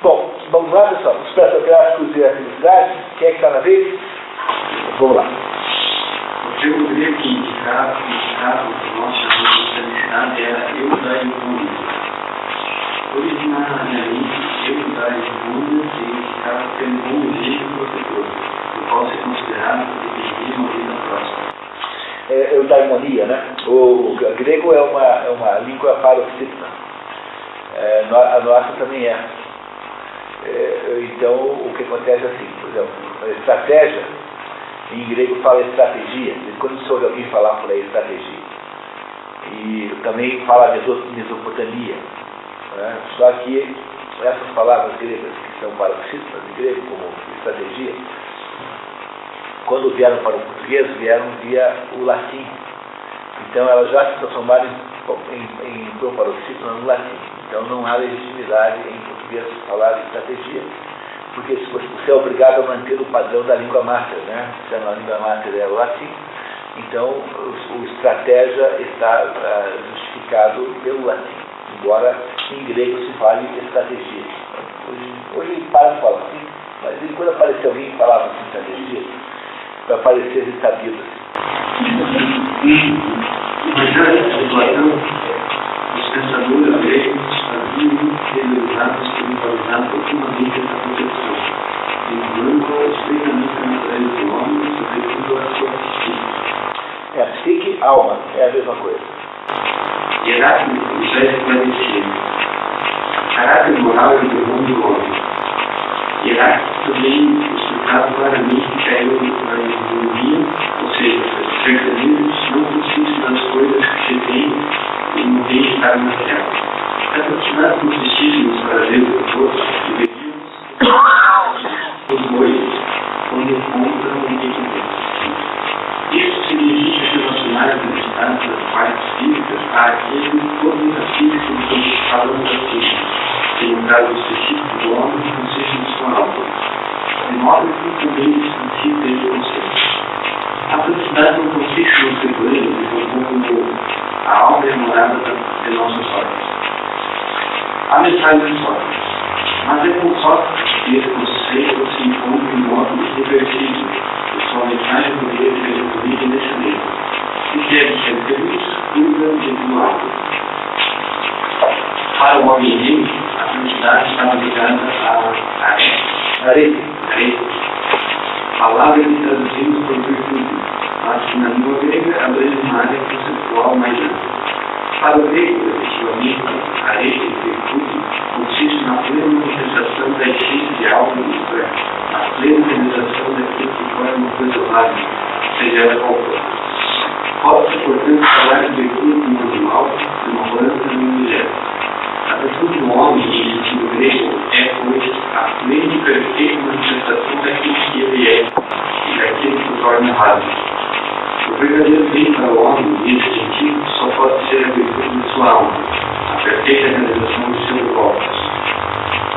Bom, vamos lá, pessoal. Os petográficos e a felicidade. Quem é que está na vez? Vamos lá. O termo grego que indicava o que nós chamamos de felicidade era eudaimonia. Originariamente, eudaimonia significava ter um bom desejo protetor, o qual se considerava que deveria uma vida próxima. Eudaimonia, né? O grego é uma língua paroxítona. A nossa também é. Então, o que acontece é assim, por exemplo, a estratégia, em grego fala estratégia, quando você ouve alguém falar por aí estratégia, e também fala Mesopotamia, né? Só que essas palavras gregas que são paroxítonas em grego, como estratégia, quando vieram para o português, vieram via o latim, então elas já se transformaram em paroxítona no latim, então não há legitimidade em português falar estratégia, porque você é obrigado a manter o padrão da língua mater, né? Se a língua mater é o latim, então o estratégia está justificado pelo latim, embora em grego se fale estratégia. Hoje para de falar assim, mas quando aparecer alguém que falava assim, estratégia, vai parecer sabido assim. Mas Platão, os pensadores gregos haviam realizado e espiritualizado profundamente essa concepção, vinculando estreitamente a natureza do homem e sobretudo a sua psique. Psique, alma, é a mesma coisa. Heráclito já esclarecia. Caráter moral e do mundo do homem. Heráclito também explicava claramente que a eudaimonia, ou seja, ser feliz, não consiste nas coisas que se tem e no bem-estar material. Se nós consistíssemos nos prazeres dos outros, deveríamos os bois, quando encontram um equilíbrio. Isso significa relacionar as necessidades das partes físicas àquele que todas as físicas estão falando assim, que no caso específico do homem consiste na sua alma, de modo que também distancia dele consciência. A felicidade não consiste no segredo, como a alma é morada de nossas sortes. A mensagem de Sócrates. Mas é com Sócrates que esse conceito se encontra em modo irreversível, e sua mensagem poderia ser resumida nesse livro. Se quer ser feliz, cuida de tua alma. Para o homem livre, a felicidade estava ligada a arete. Palavra que traduzimos por virtude, mas que na língua grega abrange uma área conceitual mais ampla. Para o grego, efetivamente, a arete de virtude consiste na plena manifestação da essência de algo, isto é, na plena realização daquilo que torna uma coisa válida, seja ela qual for. Pode-se, portanto, falar de virtude de um animal, de uma planta, de uma mulher. A virtude do homem, em sentido grego, é, pois, a plena e perfeita manifestação daquilo que ele é e daquilo que o torna válido. O verdadeiro bem para o homem, nesse sentido, só pode ser a virtude de sua alma, a perfeita realização de seus golpes.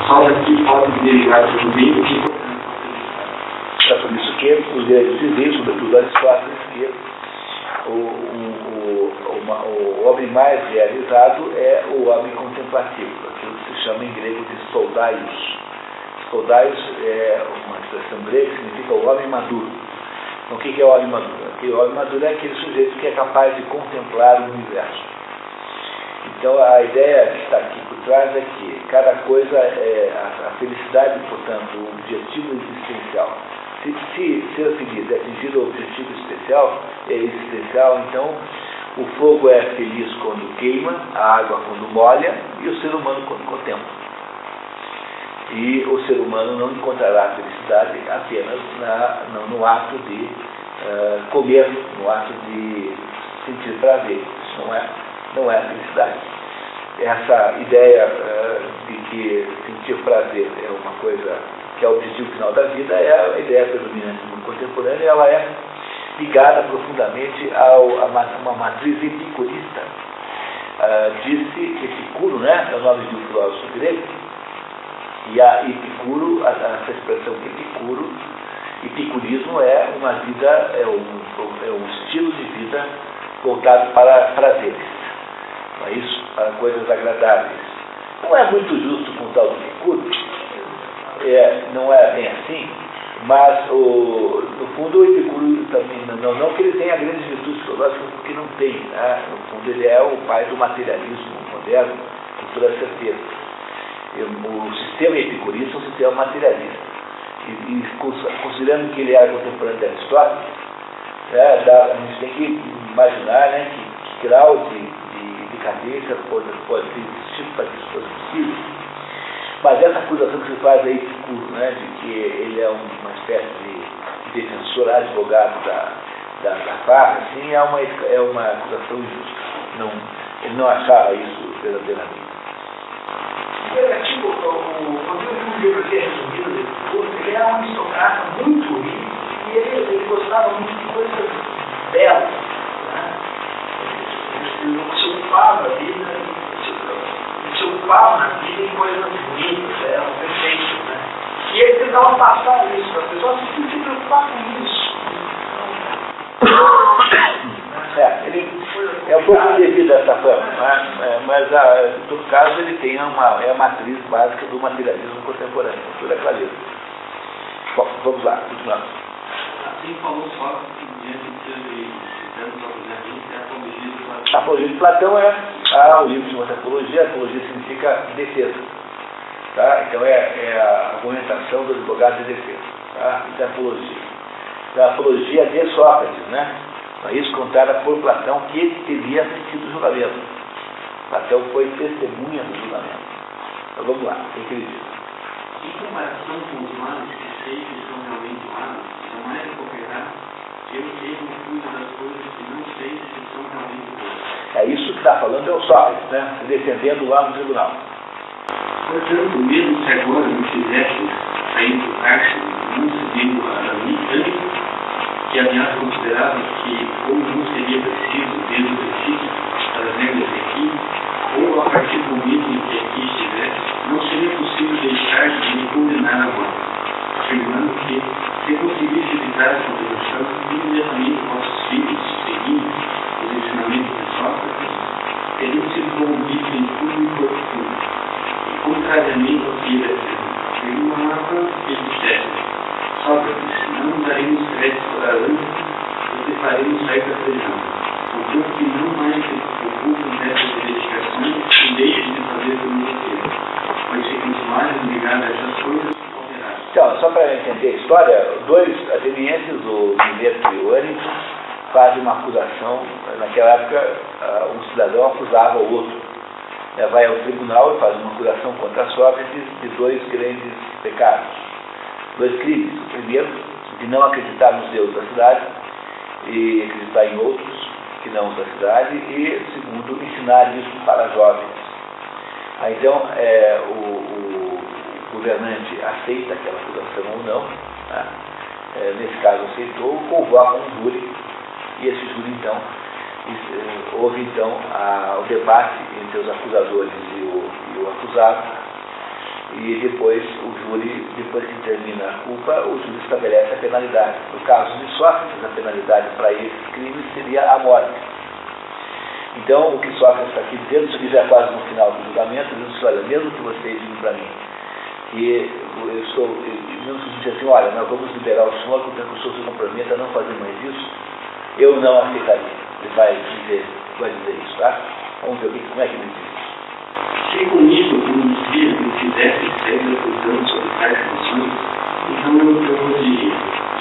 Só daqui pode derivar tudo bem do que importante. É por isso que os gregos diziam, sobretudo Aristóteles, que o homem mais realizado é o homem contemplativo, aquilo que se chama em grego de soldaios. Soldaios é uma expressão grega que significa o homem maduro. Então, o que é o homem maduro? O homem maduro é aquele sujeito que é capaz de contemplar o universo. Então, a ideia que está aqui por trás é que cada coisa é a felicidade, portanto, o objetivo existencial. Se ser feliz é atingir o objetivo existencial, então o fogo é feliz quando queima, a água quando molha e o ser humano quando contempla. E o ser humano não encontrará felicidade apenas no ato de comer, no ato de sentir prazer. Isso não é felicidade. Essa ideia de que sentir prazer é uma coisa que é o objetivo final da vida, é a ideia predominante do mundo contemporâneo, e ela é ligada profundamente a uma matriz epicurista. Disse Epicuro, né, é o nome de um filósofo grego, e a Epicuro, essa expressão epicurismo é uma vida, é um estilo de vida voltado para prazeres, não é isso? Para coisas agradáveis. Não é muito justo com o tal do Epicuro, não é bem assim, mas no fundo o Epicuro também, não que ele tenha grandes virtudes filosóficas, porque não tem, né? No fundo ele é o pai do materialismo moderno, com toda certeza. O sistema epicurista é um sistema materialista. E considerando que ele era contemporâneo de Aristóteles, a gente tem que imaginar, né, que grau de decadência pode existir para que isso fosse possível. Mas essa acusação que se faz aí, Epicuro, né, de que ele é uma espécie de defensor, advogado da farra, assim, é uma acusação injusta. Ele não achava isso verdadeiramente. Quando eu vi um livro aqui resumido do Epicuro, ele era um aristocrata muito rico e ele gostava muito de coisas belas, né? Ele se ocupava na vida em coisas bonitas, perfeitas, né? E ele tentava passar isso para as pessoas, você tem que se preocupar com isso. Ele é um pouco devido a essa fama, mas em todo caso ele tem a matriz básica do materialismo contemporâneo, com toda a clareza. Bom, vamos lá, continuando. Assim falou Sócrates, diante de citando obviamente, a apologia de Platão é o livro de uma apologia. Apologia significa defesa. Tá? Então é a argumentação do advogado de defesa. Tá? Isso é apologia. Então, a apologia de Sócrates, né? Isso contada por Platão, que ele teria assistido o julgamento. Platão foi testemunha do julgamento. Então vamos lá, o que ele diz? Em comparação com os males que sei que são realmente malos, jamais ocorrerá que eu tenha um cuido das coisas que não sei se são realmente boas. Isso que está falando é o Sócrates, né? Defendendo lá no tribunal. Portanto, mesmo se agora me fizesse sair do cárcere, não seguindo a mim tanto, que aliás considerava que ou não seria preciso, desde o princípio, trazendo aqui, ou a partir do momento em que aqui estivesse, não seria possível deixar de me condenar à morte, afirmando que, se conseguisse evitar a condenação, imediatamente vossos filhos, seguindo os ensinamentos de Sócrates, teriam sido corrompidos em tudo e por tudo, e contrariamente ao que ele afirmava, ele dissesse: Sócrates, não daremos crédito para antes, porque faremos sair da prisão. Contanto que não mais se ocupem dessas verificações e deixem de fazer por mentira. Pois se continuarem ligados a essas coisas, operarão. Então, só para entender a história, dois atenienses, o Mileto e o Ânimo, fazem uma acusação. Naquela época, um cidadão acusava o outro. Vai ao tribunal e faz uma acusação contra Sócrates de dois grandes pecados. Dois crimes. O primeiro, de não acreditar nos deuses da cidade e acreditar em outros que não os da cidade, e segundo, ensinar isso para jovens. Então, o governante aceita aquela acusação ou não, né? Nesse caso aceitou, convoca um júri, e esse júri então, houve então o debate entre os acusadores e o acusado. E depois o júri, depois que termina a culpa, o júri estabelece a penalidade. No caso de Sócrates, a penalidade para esses crimes seria a morte. Então, o que Sócrates está aqui dizendo, isso aqui já é quase no final do julgamento, diz: olha, mesmo que vocês digam para mim que mesmo que diz assim, olha, nós vamos liberar o senhor, porque o senhor se comprometa a não fazer mais isso, eu não aceitaria. Ele vai dizer isso, tá? Vamos ver como é que ele diz. Se comigo o ministério me fizesse sair da prisão sobre tais funções, então eu vos diria: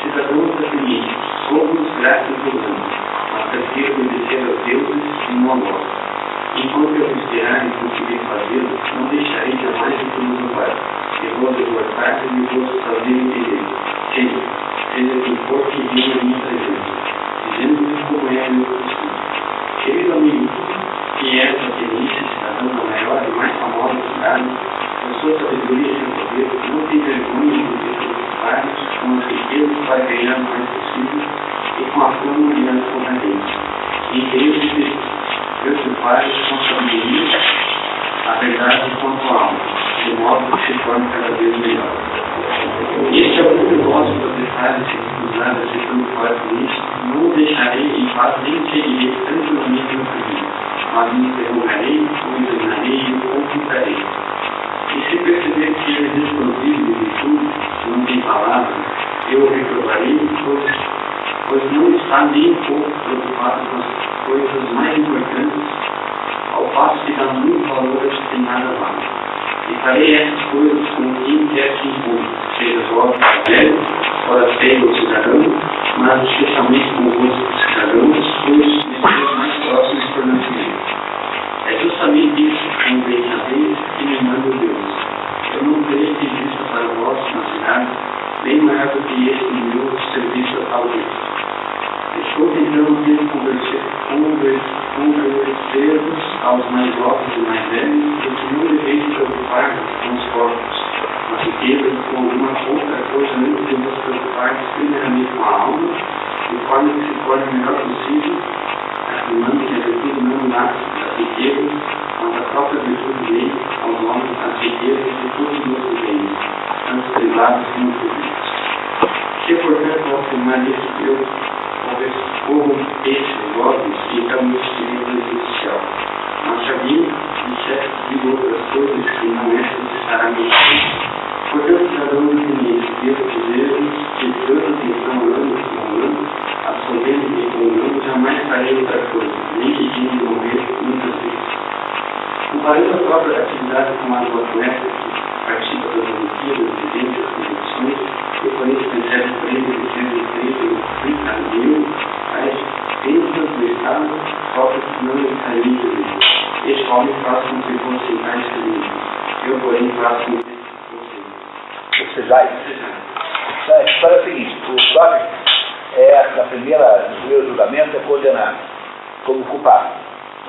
cidadãos atenienses, somos graças ao ano, mas prefiro obedecer aos deuses e não a nós. Enquanto eu esperar e conseguir fazê-lo, não deixarei jamais de filosofar, e vou exortar e vou fazer entender, seja quem for que venha a minha presença, dizendo-lhe como é a meu costume. Querido amigo, que é o ateniense, cidadão da maior e mais famosa cidade, sua sabedoria e seu poder, não tem vergonha de ter preocupados com as riquezas para ganhar o mais possível e com a fama e as conveniências. E Deus preocupar-se com a sabedoria, a verdade quanto a alma, de modo que se torne cada vez melhor. Este é o propósito dos detalhes que usados e preocupar com isso, não o deixarei em paz nem seguirei tranquilamente no caminho, mas me interrogarei, o examinarei e o consultarei. E se perceber que ele é desprovido de virtude, não tem palavra, eu o reprovarei, pois não está nem um pouco preocupado com as coisas mais importantes, ao passo que dá muito valor às que tem nada vale. E farei essas coisas com quem quer que impõe, seja jovem ou velho, fora feio ou cidadão, mas especialmente com os cidadãos, pois os mais próximos por nascimento. É justamente isso, como bem sabeis, que me manda Deus. Eu não terei vista para vós na cidade, bem maior do que este meu serviço ao Deus. Estou tentando convencer-vos aos mais jovens e mais velhos de que não deveis preocupar com os corpos, mas se queiram com alguma outra coisa antes de vos preocupar primeiramente com a alma, de forma que se torne o melhor possível, afirmando que a virtude não nasce das riquezas, mas a própria virtude vem aos homens as riquezas de todos os outros bens, tanto privados como públicos. Se, portanto, ao afirmar isso, eu corrompesse os jovens, então me seria prejudicial. Mas sabia que de outras coisas que não é necessariamente. Portanto, cidadãos atenienses, devo dizer-vos que tanto atenção ano, absorvendo e acumulando, jamais farei outra coisa, nem que tinha de morrer muitas vezes. Comparando a própria atividade com a do atleta que participa das Olimpíadas, eventos e competições, e por isso recebe o prêmio de sendo feito brincadeiro, as bênçãos do Estado, só que não lhe saíram de mim. Este homem faz como se fossem tais felizes. Eu, porém, faço como se fossem Sejais. A história é a seguinte: o Sócrates, no primeiro julgamento, é condenado como culpado.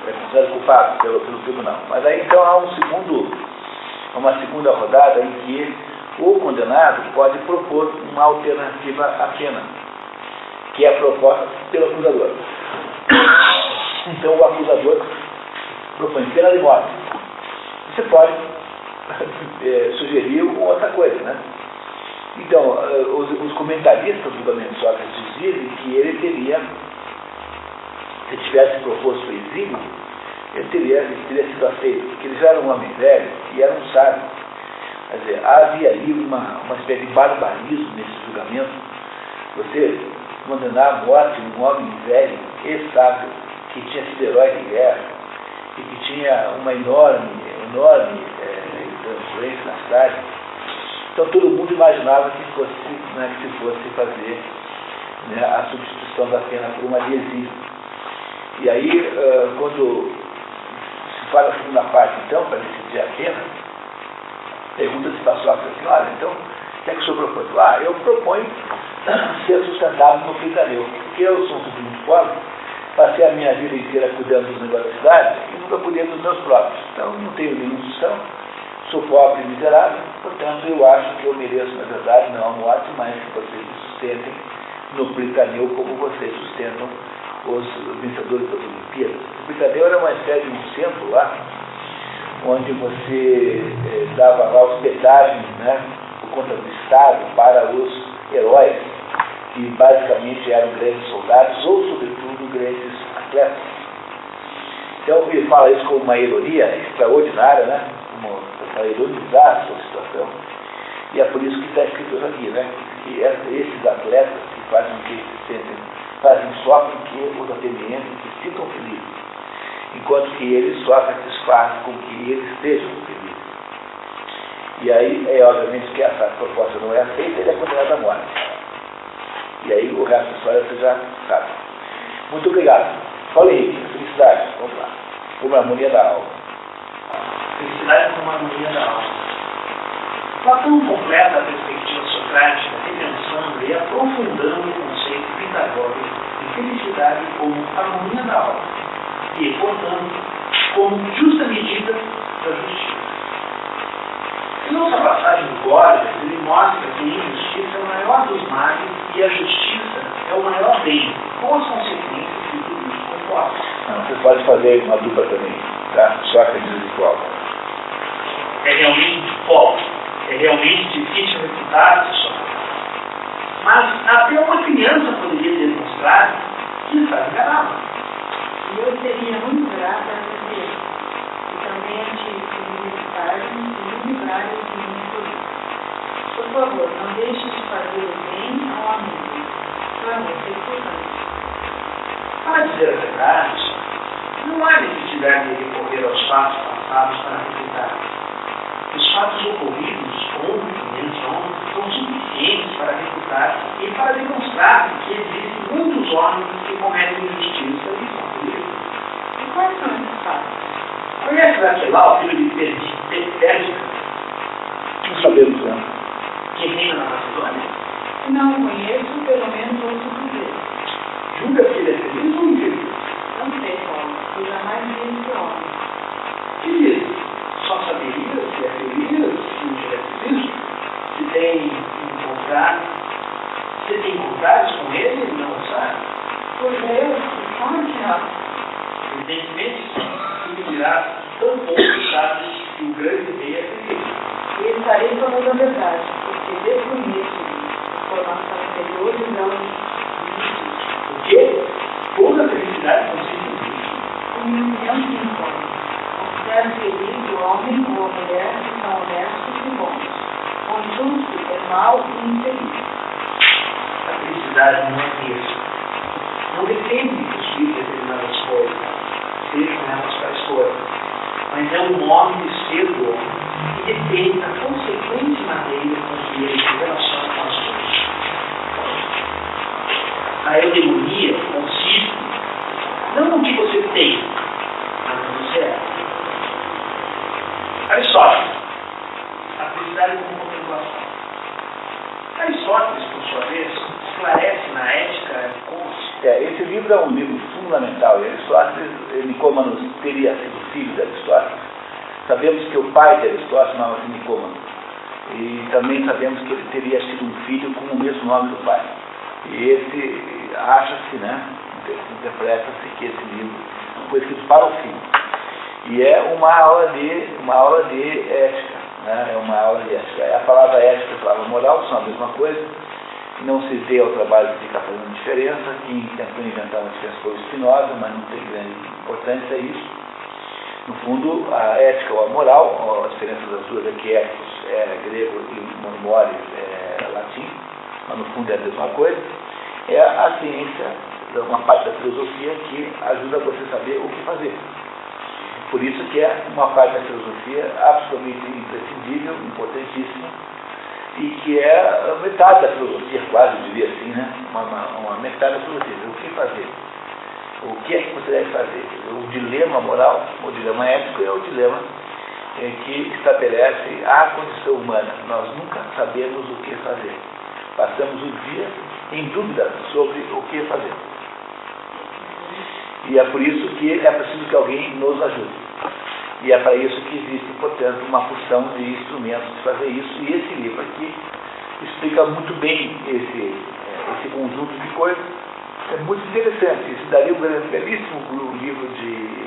É considerado culpado pelo tribunal. Mas aí então há uma segunda rodada em que o condenado pode propor uma alternativa à pena, que é proposta pelo acusador. Então o acusador propõe pena de morte. Você pode sugerir outra coisa, né? Então, os comentaristas do julgamento de Sócrates dizem que ele teria, se tivesse proposto o exílio, ele teria sido aceito, porque ele já era um homem velho e era um sábio. Quer dizer, havia ali uma espécie de barbarismo nesse julgamento. Você condenar a morte um homem velho e sábio, que tinha sido herói de guerra e que tinha uma enorme influência na cidade. Então todo mundo imaginava que se fosse fazer, né, a substituição da pena por uma de exílio. E aí, quando se fala a segunda parte, então, para decidir a pena, pergunta-se para Sócrates assim: olha, então, o que é que o senhor propõe? Eu proponho ser sustentado no Pritaneu, porque eu sou muito pobre, passei a minha vida inteira cuidando dos negócios da cidade e nunca cuidei dos meus próprios. Então, não tenho nenhuma sustentação, sou pobre e miserável, portanto, eu acho que eu mereço, na verdade, não a morte, mas que vocês me sustentem no Pritaneu como vocês sustentam os vencedores das Olimpíadas. O Pritaneu era uma espécie de um centro lá, onde você dava lá hospedagem, né, por conta do Estado, para os heróis, que basicamente eram grandes soldados ou, sobretudo, grandes atletas. Então, ele fala isso como uma ironia extraordinária, né, para ironizar a sua situação. E é por isso que está escrito aqui, né, que esses atletas que fazem só com que os atenienses se sintam felizes, enquanto que eles, Sócrates, faz com que eles estejam felizes. E aí, obviamente, que essa proposta não é aceita, ele é condenado à morte. E aí, o resto da história você já sabe. Muito obrigado. Paulo Henrique, felicidade. Vamos lá. Uma harmonia da alma. Felicidade como uma harmonia da alma. Platão completa a perspectiva socrática, repensando e aprofundando o conceito pitagórico de felicidade como harmonia da alma e, portanto, como justa medida da justiça. Nessa passagem do Gorgias, ele mostra que a injustiça é o maior dos males e a justiça é o maior bem, com as consequências que tudo isso comporta. Você pode fazer uma dupla também, tá? Sócrates igual. É realmente pobre, é realmente difícil refutar esse Sócrates. Mas até uma criança poderia demonstrar que está enganado. E eu seria muito grata a você, e também a ti, universitário, e me livrar de mim por isso. Por favor, não deixe de fazer o bem ao amigo. Vamos, recordando. Para dizer a verdade, não há necessidade de recorrer aos fatos passados para refutar. Os fatos ocorridos ontem e anteontem são suficientes para refutar e para demonstrar que existem muitos homens que cometem injustiça e são felizes. E quais são esses fatos? Conhece Raquel, filho de Pérsica, Não sabemos, né? que reina na Macedônia? Não conheço, pelo menos ouço dizer. Julga que ele é feliz ou infeliz? Não sei, Paulo, eu jamais vi esse homem. Feliz. Só saberia se é feliz, se não tiver feliz, se tem encontrados com ele, ele não sabe. Por Deus, como que não? Evidentemente, se me dirá tão pouco sabe que o grande rei é feliz. E estarei falando a verdade, porque desconheço a formação anterior e não justiça. Porque toda a felicidade consiste nisso. Em minha opinião, sim, Paulo. Considero feliz o homem ou a mulher que são honestos e bons. O injusto é mau e infeliz. A felicidade não é isso. Não depende de possuir determinadas coisas, sejam elas quais forem. Mas é um modo de ser do homem que depende da consequente maneira com que ele se relaciona com as coisas. A eudemonia consiste não no que você tem, mas no que você é. Aristóteles, a felicidade como contemplação. Aristóteles, por sua vez, esclarece na Ética Nicômanos. Esse livro é um livro fundamental. E Aristóteles, Nicômanos teria sido filho de Aristóteles. Sabemos que o pai de Aristóteles chamava-se Nicômanos. E também sabemos que ele teria tido um filho com o mesmo nome do pai. E esse, acha-se, né, interpreta-se que esse livro foi escrito para o filho. E é uma aula de ética, né? É uma aula de ética. A palavra ética e a palavra moral são a mesma coisa. Não se dê ao trabalho de ficar fazendo diferença. Quem tentou inventar uma diferença foi o Spinoza, mas não tem grande importância isso. No fundo, a ética ou a moral, a diferença das duas é que éticos é grego e mores é latim, mas no fundo é a mesma coisa, é a ciência, uma parte da filosofia que ajuda você a saber o que fazer. Por isso que é uma parte da filosofia absolutamente imprescindível, importantíssima, e que é metade da filosofia, quase eu diria assim, né? Uma metade da filosofia. O que fazer? O que é que você deve fazer? O dilema moral, o dilema ético é o dilema que estabelece a condição humana. Nós nunca sabemos o que fazer. Passamos o dia em dúvida sobre o que fazer. E é por isso que é preciso que alguém nos ajude. E é para isso que existe, portanto, uma porção de instrumentos de fazer isso. E esse livro aqui explica muito bem esse conjunto de coisas. É muito interessante. Isso daria um belíssimo livro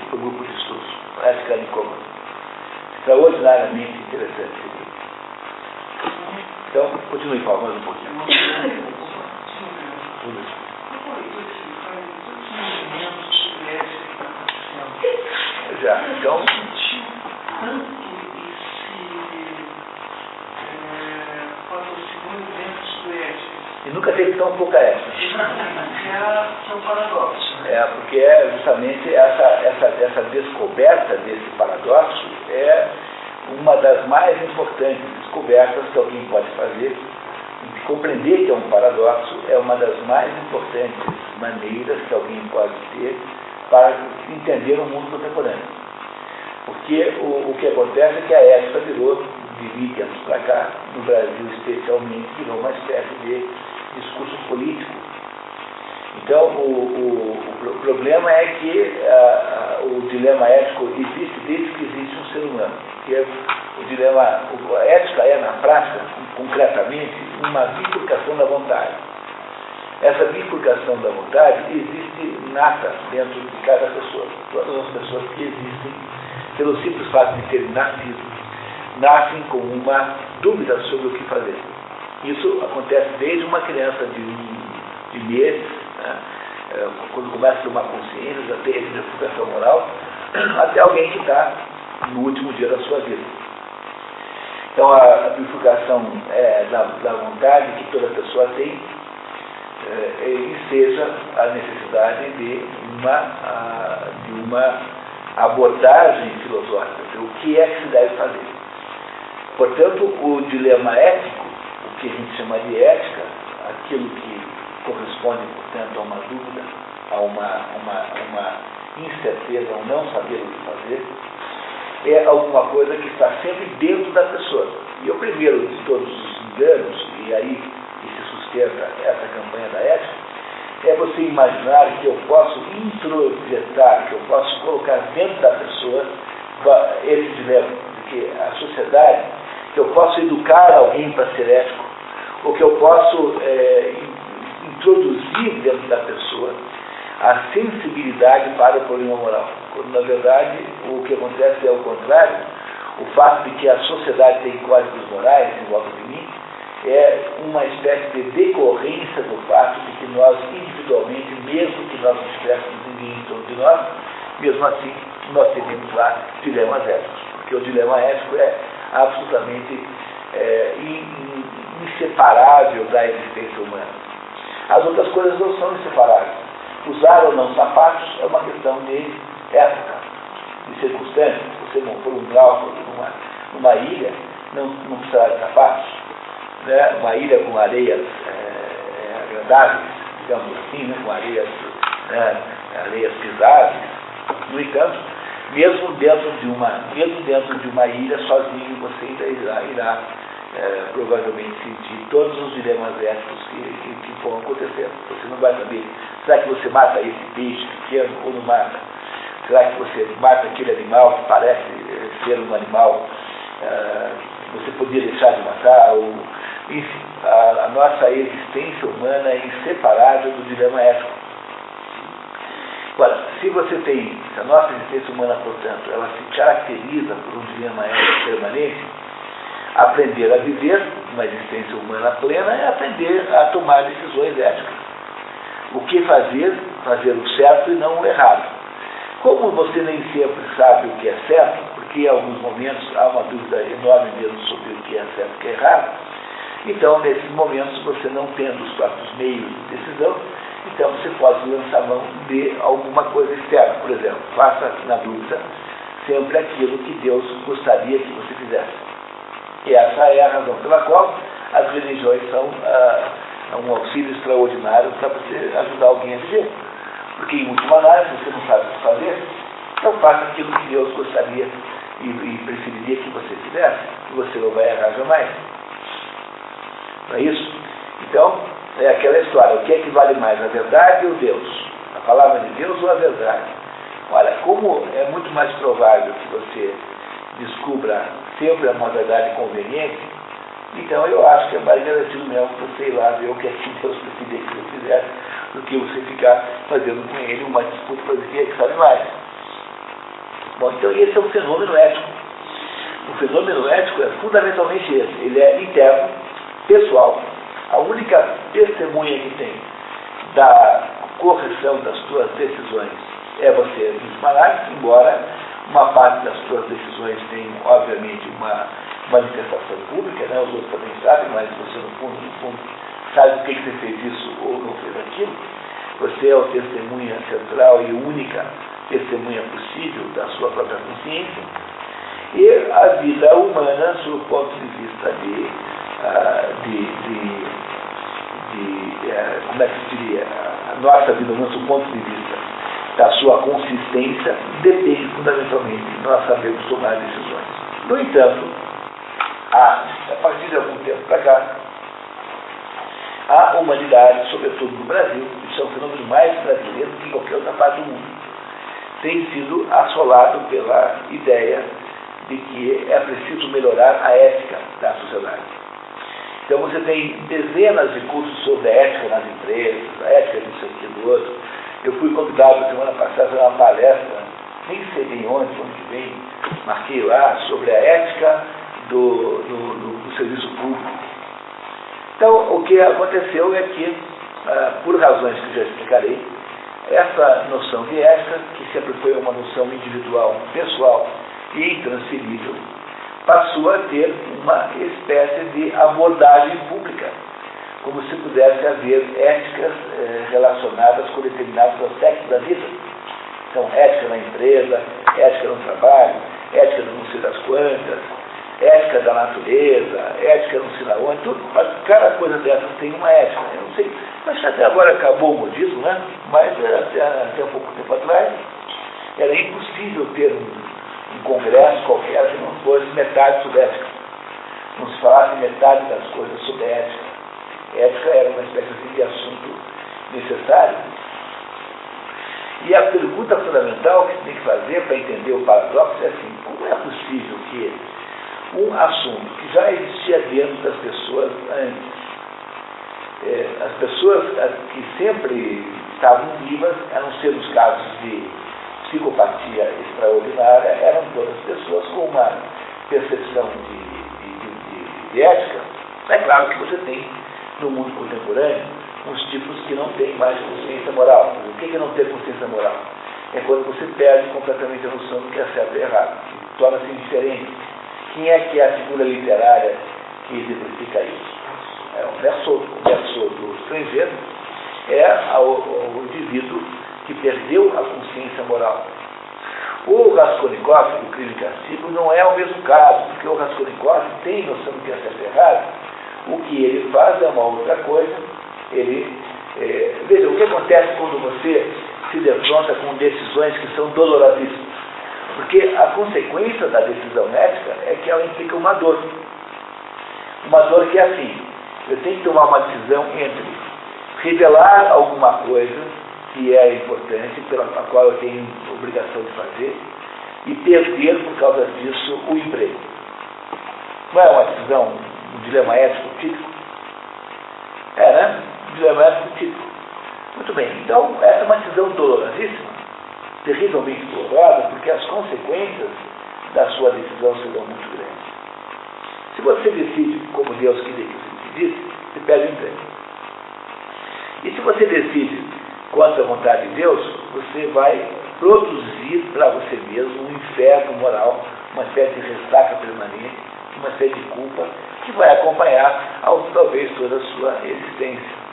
para o grupo de estudos. Ética Nicômanos. Extraordinariamente interessante esse livro. Então, continue, Paulo, mais um pouquinho. Já, então... E nunca teve tão pouca ética. Que é um paradoxo. Porque é justamente essa descoberta desse paradoxo é uma das mais importantes descobertas que alguém pode fazer. E compreender que é um paradoxo é uma das mais importantes maneiras que alguém pode ter para entender o mundo contemporâneo. Porque o que acontece é que a ética virou, de 20 anos para cá, no Brasil especialmente, virou uma espécie de discurso político. Então, o problema é que o dilema ético existe desde que existe um ser humano, que é A ética é, na prática, concretamente, uma bifurcação da vontade. Essa bifurcação da vontade existe nata dentro de cada pessoa. Todas as pessoas que existem, pelo simples fato de terem nascido, nascem com uma dúvida sobre o que fazer. Isso acontece desde uma criança de meses, né, quando começa a ter uma consciência, até a bifurcação moral, até alguém que está no último dia da sua vida. Então, a bifurcação da vontade que toda pessoa tem, e seja a necessidade de uma abordagem filosófica, o que é que se deve fazer. Portanto, o dilema ético, o que a gente chama de ética, aquilo que corresponde, portanto, a uma dúvida, a uma incerteza, a um não saber o que fazer, é alguma coisa que está sempre dentro da pessoa. E o primeiro de todos os enganos, e aí que se sustenta essa campanha da ética, é você imaginar que eu posso introjetar, que eu posso colocar dentro da pessoa esse dilema, de que a sociedade, que eu posso educar alguém para ser ético, ou que eu posso introduzir dentro da pessoa a sensibilidade para o problema moral. Quando, na verdade, o que acontece é o contrário. O fato de que a sociedade tem códigos morais em volta de mim é uma espécie de decorrência do fato de que nós, individualmente, mesmo que nós não tivéssemos ninguém em torno de nós, mesmo assim, nós teríamos lá dilemas éticos. Porque o dilema ético é absolutamente inseparável da existência humana. As outras coisas não são inseparáveis. Usar ou não sapatos é uma questão de época, de circunstâncias. Se você não for um náufrago numa ilha, não precisará de sapatos. Né? Uma ilha com areias agradáveis, digamos assim, né? Com areias pisáveis. No entanto, mesmo dentro de uma ilha, sozinho, você ainda irá provavelmente sentir todos os dilemas éticos que vão acontecer. Você não vai saber, será que você mata esse peixe pequeno ou não mata? Será que você mata aquele animal que parece ser um animal você podia deixar de matar? Enfim, a nossa existência humana é inseparável do dilema ético. Agora, se a nossa existência humana, portanto, ela se caracteriza por um dilema ético permanente, aprender a viver uma existência humana plena é aprender a tomar decisões éticas. O que fazer o certo e não o errado. Como você nem sempre sabe o que é certo, porque em alguns momentos há uma dúvida enorme mesmo sobre o que é certo e o que é errado, então, nesses momentos, você não tendo os próprios meios de decisão, então você pode lançar mão de alguma coisa externa. Por exemplo, faça na dúvida sempre aquilo que Deus gostaria que você fizesse. E essa é a razão pela qual as religiões são um auxílio extraordinário para você ajudar alguém a viver. Porque, em última análise, você não sabe o que fazer, então faça aquilo que Deus gostaria e preferiria que você fizesse, que você não vai errar jamais. Não é isso? Então, é aquela história, o que é que vale mais, a verdade ou Deus? A palavra de Deus ou a verdade? Olha, como é muito mais provável que você descubra sempre uma verdade conveniente, então eu acho que é mais garantido mesmo você ir lá ver o que é que Deus preferiria que você fizesse, do que você ficar fazendo com ele uma disputa para ver quem é que sabe mais. Bom, então esse é um fenômeno ético. O fenômeno ético é fundamentalmente esse. Ele é interno, pessoal. A única testemunha que tem da correção das suas decisões é você mesmo, embora uma parte das suas decisões tenham, obviamente, uma manifestação pública, né? Os outros também sabem, mas você, no fundo, sabe por que você fez isso ou não fez aquilo. Você é o testemunha central e única testemunha possível da sua própria consciência. E a vida humana, sob o ponto de vista como é que se diria? A nossa vida humana, sob o ponto de vista da sua consistência, depende fundamentalmente de nós sabermos tomar decisões. No entanto, a partir de algum tempo para cá, a humanidade, sobretudo no Brasil, isso é um fenômeno mais brasileiro do que em qualquer outra parte do mundo, tem sido assolado pela ideia de que é preciso melhorar a ética da sociedade. Então você tem dezenas de cursos sobre a ética nas empresas, a ética disso aqui do outro. Eu fui convidado semana passada a fazer uma palestra, nem sei bem onde que vem, marquei lá, sobre a ética do serviço público. Então, o que aconteceu é que, por razões que já explicarei, essa noção de ética, que sempre foi uma noção individual, pessoal e intransferível, passou a ter uma espécie de abordagem pública, como se pudesse haver éticas relacionadas com determinados aspectos da vida. Então, ética na empresa, ética no trabalho, ética no não sei das quantas, ética da natureza, ética não sei da onde, tudo, cada coisa dessas tem uma ética. Eu não sei, acho que até agora acabou o modismo, né? Mas até um pouco tempo atrás era impossível ter um congresso qualquer que não fosse metade sobre ética. Não se falasse metade das coisas sobre ética. Ética era uma espécie de assunto necessário. E a pergunta fundamental que se tem que fazer para entender o paradoxo é assim: como é possível que um assunto que já existia dentro das pessoas antes, as pessoas que sempre estavam vivas, a não ser nos casos de psicopatia extraordinária, eram todas pessoas com uma percepção de ética? É claro que você tem, no mundo contemporâneo, uns tipos que não têm mais consciência moral. O que é não ter consciência moral? É quando você perde completamente a noção do que é certo e errado, e torna-se indiferente. Quem é que é a figura literária que exemplifica isso? É o Merceau do estrangeiro, é o indivíduo que perdeu a consciência moral. O Raskolnikov, do Crime e Castigo, não é o mesmo caso, porque o Raskolnikov tem noção do que é certo e errado. O que ele faz é uma outra coisa. Veja, o que acontece quando você se defronta com decisões que são dolorosíssimas? Porque a consequência da decisão ética é que ela implica uma dor. Uma dor que é assim: eu tenho que tomar uma decisão entre revelar alguma coisa que é importante, pela qual eu tenho obrigação de fazer, e perder, por causa disso, o emprego. Não é uma decisão, um dilema ético típico? É, né? Um dilema ético típico. Muito bem, então essa é uma decisão dolorosíssima, terrivelmente dolorosa, porque as consequências da sua decisão serão muito grandes. Se você decide como Deus queria que você decidisse, você perde o emprego. E se você decide contra a vontade de Deus, você vai produzir para você mesmo um inferno moral, uma espécie de ressaca permanente, uma espécie de culpa que vai acompanhar talvez toda a sua existência.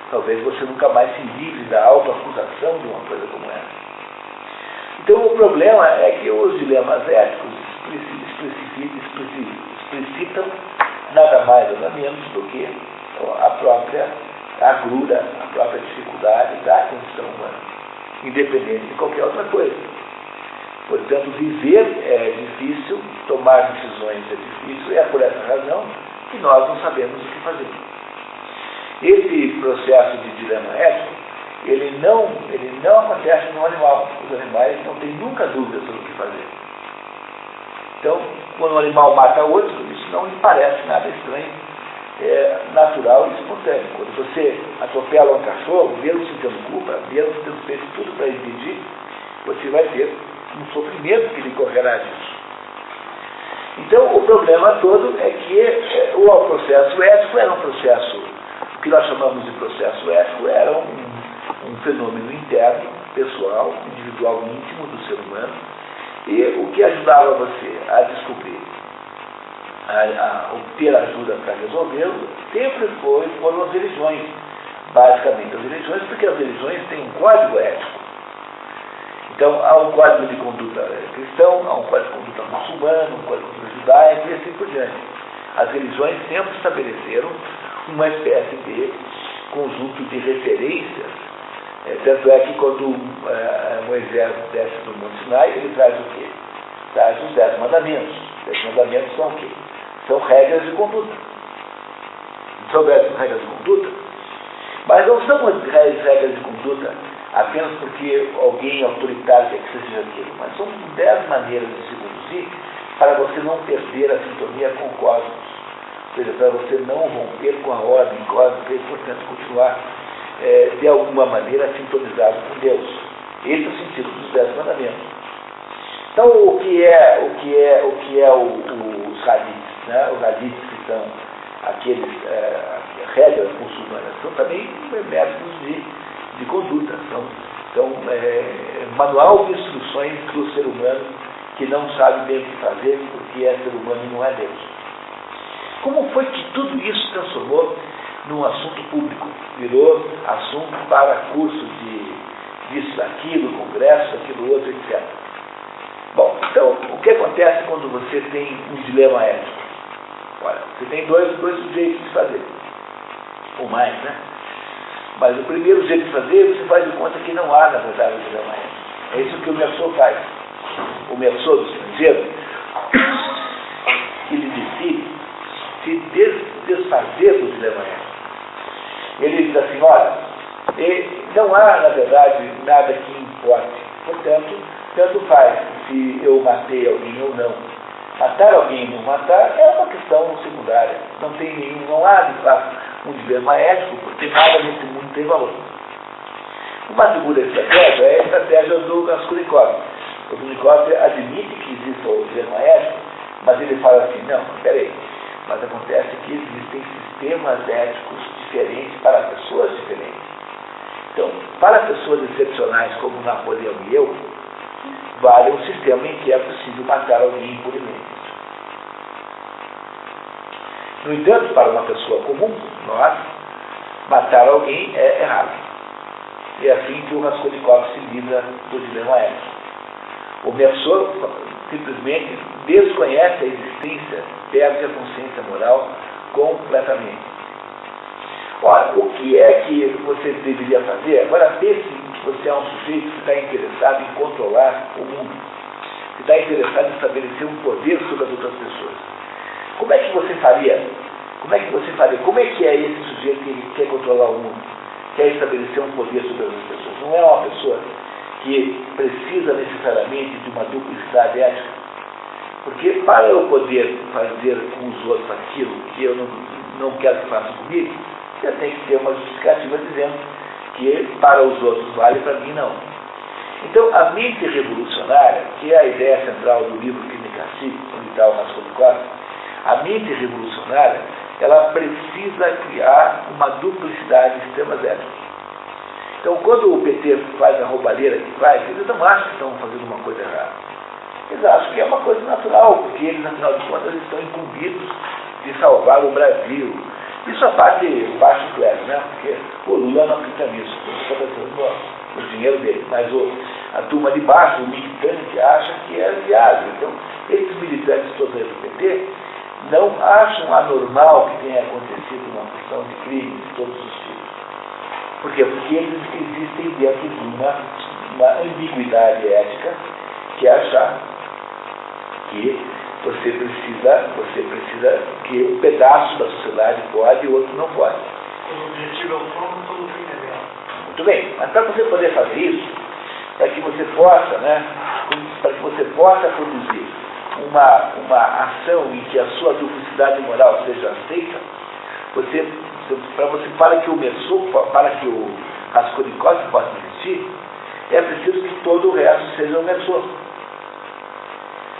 Talvez você nunca mais se livre da autoacusação de uma coisa como essa. Então o problema é que os dilemas éticos explicitam nada mais nada menos do que a própria agrura, a própria dificuldade da condição humana, independente de qualquer outra coisa. Portanto, viver é difícil, tomar decisões é difícil, e é por essa razão que nós não sabemos o que fazer. Esse processo de dilema ético, ele não acontece no animal. Os animais não têm nunca dúvida sobre o que fazer. Então, quando um animal mata outro, isso não lhe parece nada estranho. É natural e espontâneo. Quando você atropela um cachorro, mesmo sentindo culpa, mesmo tendo feito tudo para impedir, você vai ter um sofrimento que lhe correrá disso. Então, o problema todo é que o processo ético era um processo, o que nós chamamos de processo ético, era um fenômeno interno, pessoal, individual, íntimo do ser humano, e o que ajudava você a descobrir, a obter ajuda para resolvê-lo, sempre foram as religiões. Basicamente as religiões, porque as religiões têm um código ético. Então há um código de conduta cristão, há um código de conduta muçulmano, um código de conduta judaico e assim por diante. As religiões sempre estabeleceram uma espécie de conjunto de referências. Tanto é que quando Moisés desce do Monte Sinai, ele traz o quê? Traz os 10 mandamentos. Os 10 mandamentos são o quê? São regras de conduta. São regras de conduta, mas não são regras de conduta apenas porque alguém autoritário quer que seja aquilo, mas são 10 maneiras de se conduzir para você não perder a sintonia com o cosmos, ou seja, para você não romper com a ordem cósmica e, portanto, continuar, de alguma maneira, sintonizado com Deus. Esse é o sentido dos 10 mandamentos. Então, o que é os hadiths, né? Os hadiths que são aqueles regras muçulmanas, são também métodos de conduta, são manual de instruções para o ser humano que não sabe bem o que fazer, porque é ser humano e não é Deus. Como foi que tudo isso se transformou num assunto público? Virou assunto para curso disso, daquilo, congresso, daquilo outro, etc. Bom, então, o que acontece quando você tem um dilema ético? Olha, você tem dois jeitos de fazer, ou mais, né? Mas o primeiro jeito de fazer, você faz de conta que não há, na verdade, um dilema ético. É isso que o Merceau faz. O Merceau, do estrangeiro, ele decide se desfazer do dilema ético. Ele diz assim, olha, não há, na verdade, nada que importe. Portanto, tanto faz se eu matei alguém ou não. Matar alguém ou não matar é uma questão secundária. Não há, de fato, um dilema ético, porque nada nesse mundo tem valor. Uma segunda estratégia é a estratégia do Raskolnikov. O Raskolnikov admite que existe o dilema ético, mas ele fala assim, não, peraí, mas acontece que existem sistemas éticos diferentes para pessoas diferentes. Então, para pessoas excepcionais como Napoleão e eu, vale um sistema em que é possível matar alguém impunemente. No entanto, para uma pessoa comum, nós, matar alguém é errado. É assim que o Raskolnikov se livra do dilema ético. O Merceau simplesmente desconhece a existência, perde a consciência moral completamente. Ora, o que é que você deveria fazer? Agora pense que você é um sujeito que está interessado em controlar o mundo, que está interessado em estabelecer um poder sobre as outras pessoas. Como é que você faria? Como é que é esse sujeito que quer controlar o mundo, quer estabelecer um poder sobre as outras pessoas? Não é uma pessoa que precisa necessariamente de uma duplicidade ética. Porque para eu poder fazer com os outros aquilo que eu não quero que façam comigo, você tem que ter uma justificativa dizendo que para os outros vale, para mim não. Então, a mente revolucionária, que é a ideia central do livro Crime e Castigo, onde está o Raskolnikov, a mente revolucionária, ela precisa criar uma duplicidade de sistemas éticos. Então, quando o PT faz a roubalheira que faz, eles não acham que estão fazendo uma coisa errada. Eles acham que é uma coisa natural, porque eles, afinal de contas, estão incumbidos de salvar o Brasil. Isso a parte baixo clero, né? Porque o Lula não acredita nisso, ele está pensando no dinheiro dele. Mas a turma de baixo, o militante, acha que é viável. Então, esses militantes todos do PT não acham anormal que tenha acontecido uma porção de crimes de todos os tipos. Por quê? Porque eles existem dentro de uma ambiguidade ética, que é achar que você precisa que um pedaço da sociedade pode e o outro não pode. O objetivo é o fogo, todo fim é belo. Muito bem, mas para você poder fazer isso, para que você possa produzir uma ação em que a sua duplicidade moral seja aceita, para que o Merceau, para que o Raskolnikov possa existir, é preciso que todo o resto seja o Merceau.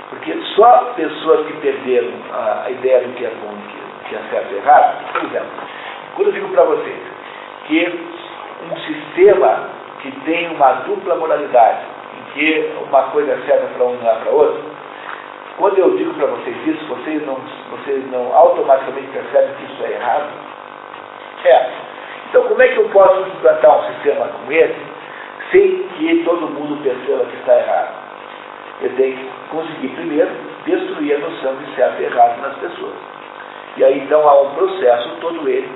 Porque só pessoas que perderam a ideia do que é bom, que é certo e errado, por exemplo, quando eu digo para vocês que um sistema que tem uma dupla moralidade, em que uma coisa é certa para um e não é para outro, quando eu digo para vocês isso, vocês não automaticamente percebem que isso é errado? Então, como é que eu posso implantar um sistema como esse sem que todo mundo perceba que está errado? Eu tenho que conseguir primeiro destruir a noção de certo e errado nas pessoas. E aí então há um processo todo ele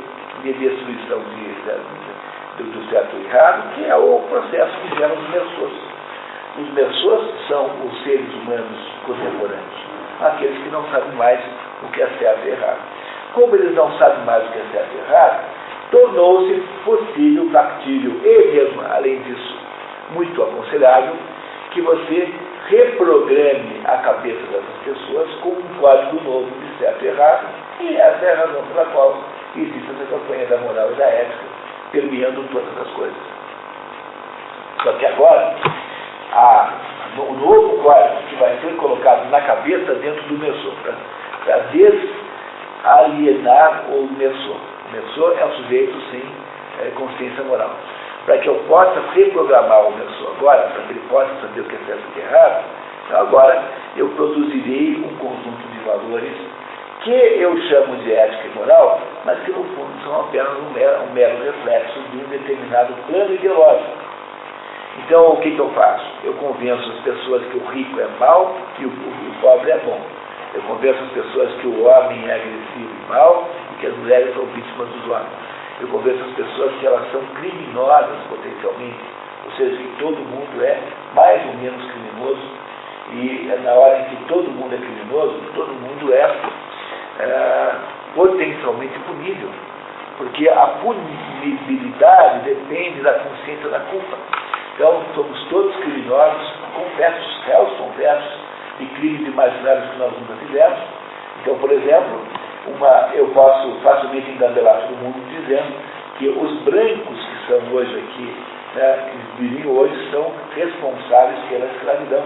de destruição do certo e errado, que é o processo que gera os Merceaus. Os Merceaus são os seres humanos contemporâneos, aqueles que não sabem mais o que é certo e errado. Como eles não sabem mais o que é certo e errado, tornou-se possível, factível e mesmo, além disso, muito aconselhável, que você reprograme a cabeça dessas pessoas com um código novo de certo e errado, e essa é a razão pela qual existe essa campanha da moral e da ética, permeando todas as coisas. Só que agora, o novo código que vai ser colocado na cabeça dentro do Mersô, para desalienar o Mersô. O Mersô é um sujeito sem consciência moral. Para que eu possa reprogramar o Mersô agora, para que ele possa saber o que é certo e o que é errado, então agora eu produzirei um conjunto de valores que eu chamo de ética e moral, mas que no fundo são apenas um mero reflexo de um determinado plano ideológico. Então, o que eu faço? Eu convenço as pessoas que o rico é mau e o pobre é bom. Eu convenço as pessoas que o homem é agressivo e mau e que as mulheres são vítimas dos homens. Eu convenço as pessoas que elas são criminosas potencialmente, ou seja, que todo mundo é mais ou menos criminoso, e na hora em que todo mundo é criminoso, todo mundo é potencialmente punível, porque a punibilidade depende da consciência da culpa. Então, somos todos criminosos, confessos, réus confessos, de crimes imaginários que nós nunca fizemos. Então, por exemplo, eu posso facilmente engandelar todo mundo dizendo que os brancos que são hoje aqui, que vivem hoje, são responsáveis pela escravidão.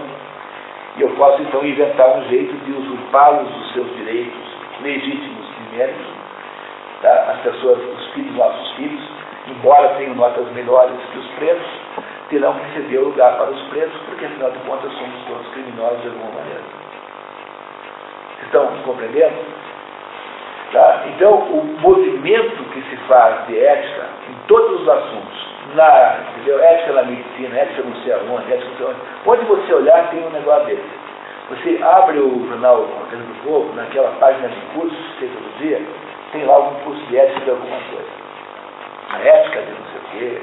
E eu posso então inventar um jeito de usurpá-los dos seus direitos legítimos e méritos. Tá? As pessoas, os filhos, nossos filhos, embora tenham notas melhores que os pretos, terão que ceder o lugar para os pretos, porque afinal de contas somos todos criminosos de alguma maneira. Vocês estão compreendendo? Tá? Então, o movimento que se faz de ética em todos os assuntos, ética na medicina, ética não sei aonde, ética não sei onde você olhar tem um negócio desse. Você abre o jornal Roteiro do Povo, naquela página de cursos que tem todo dia, tem lá algum curso de ética de alguma coisa. A ética de não sei o quê.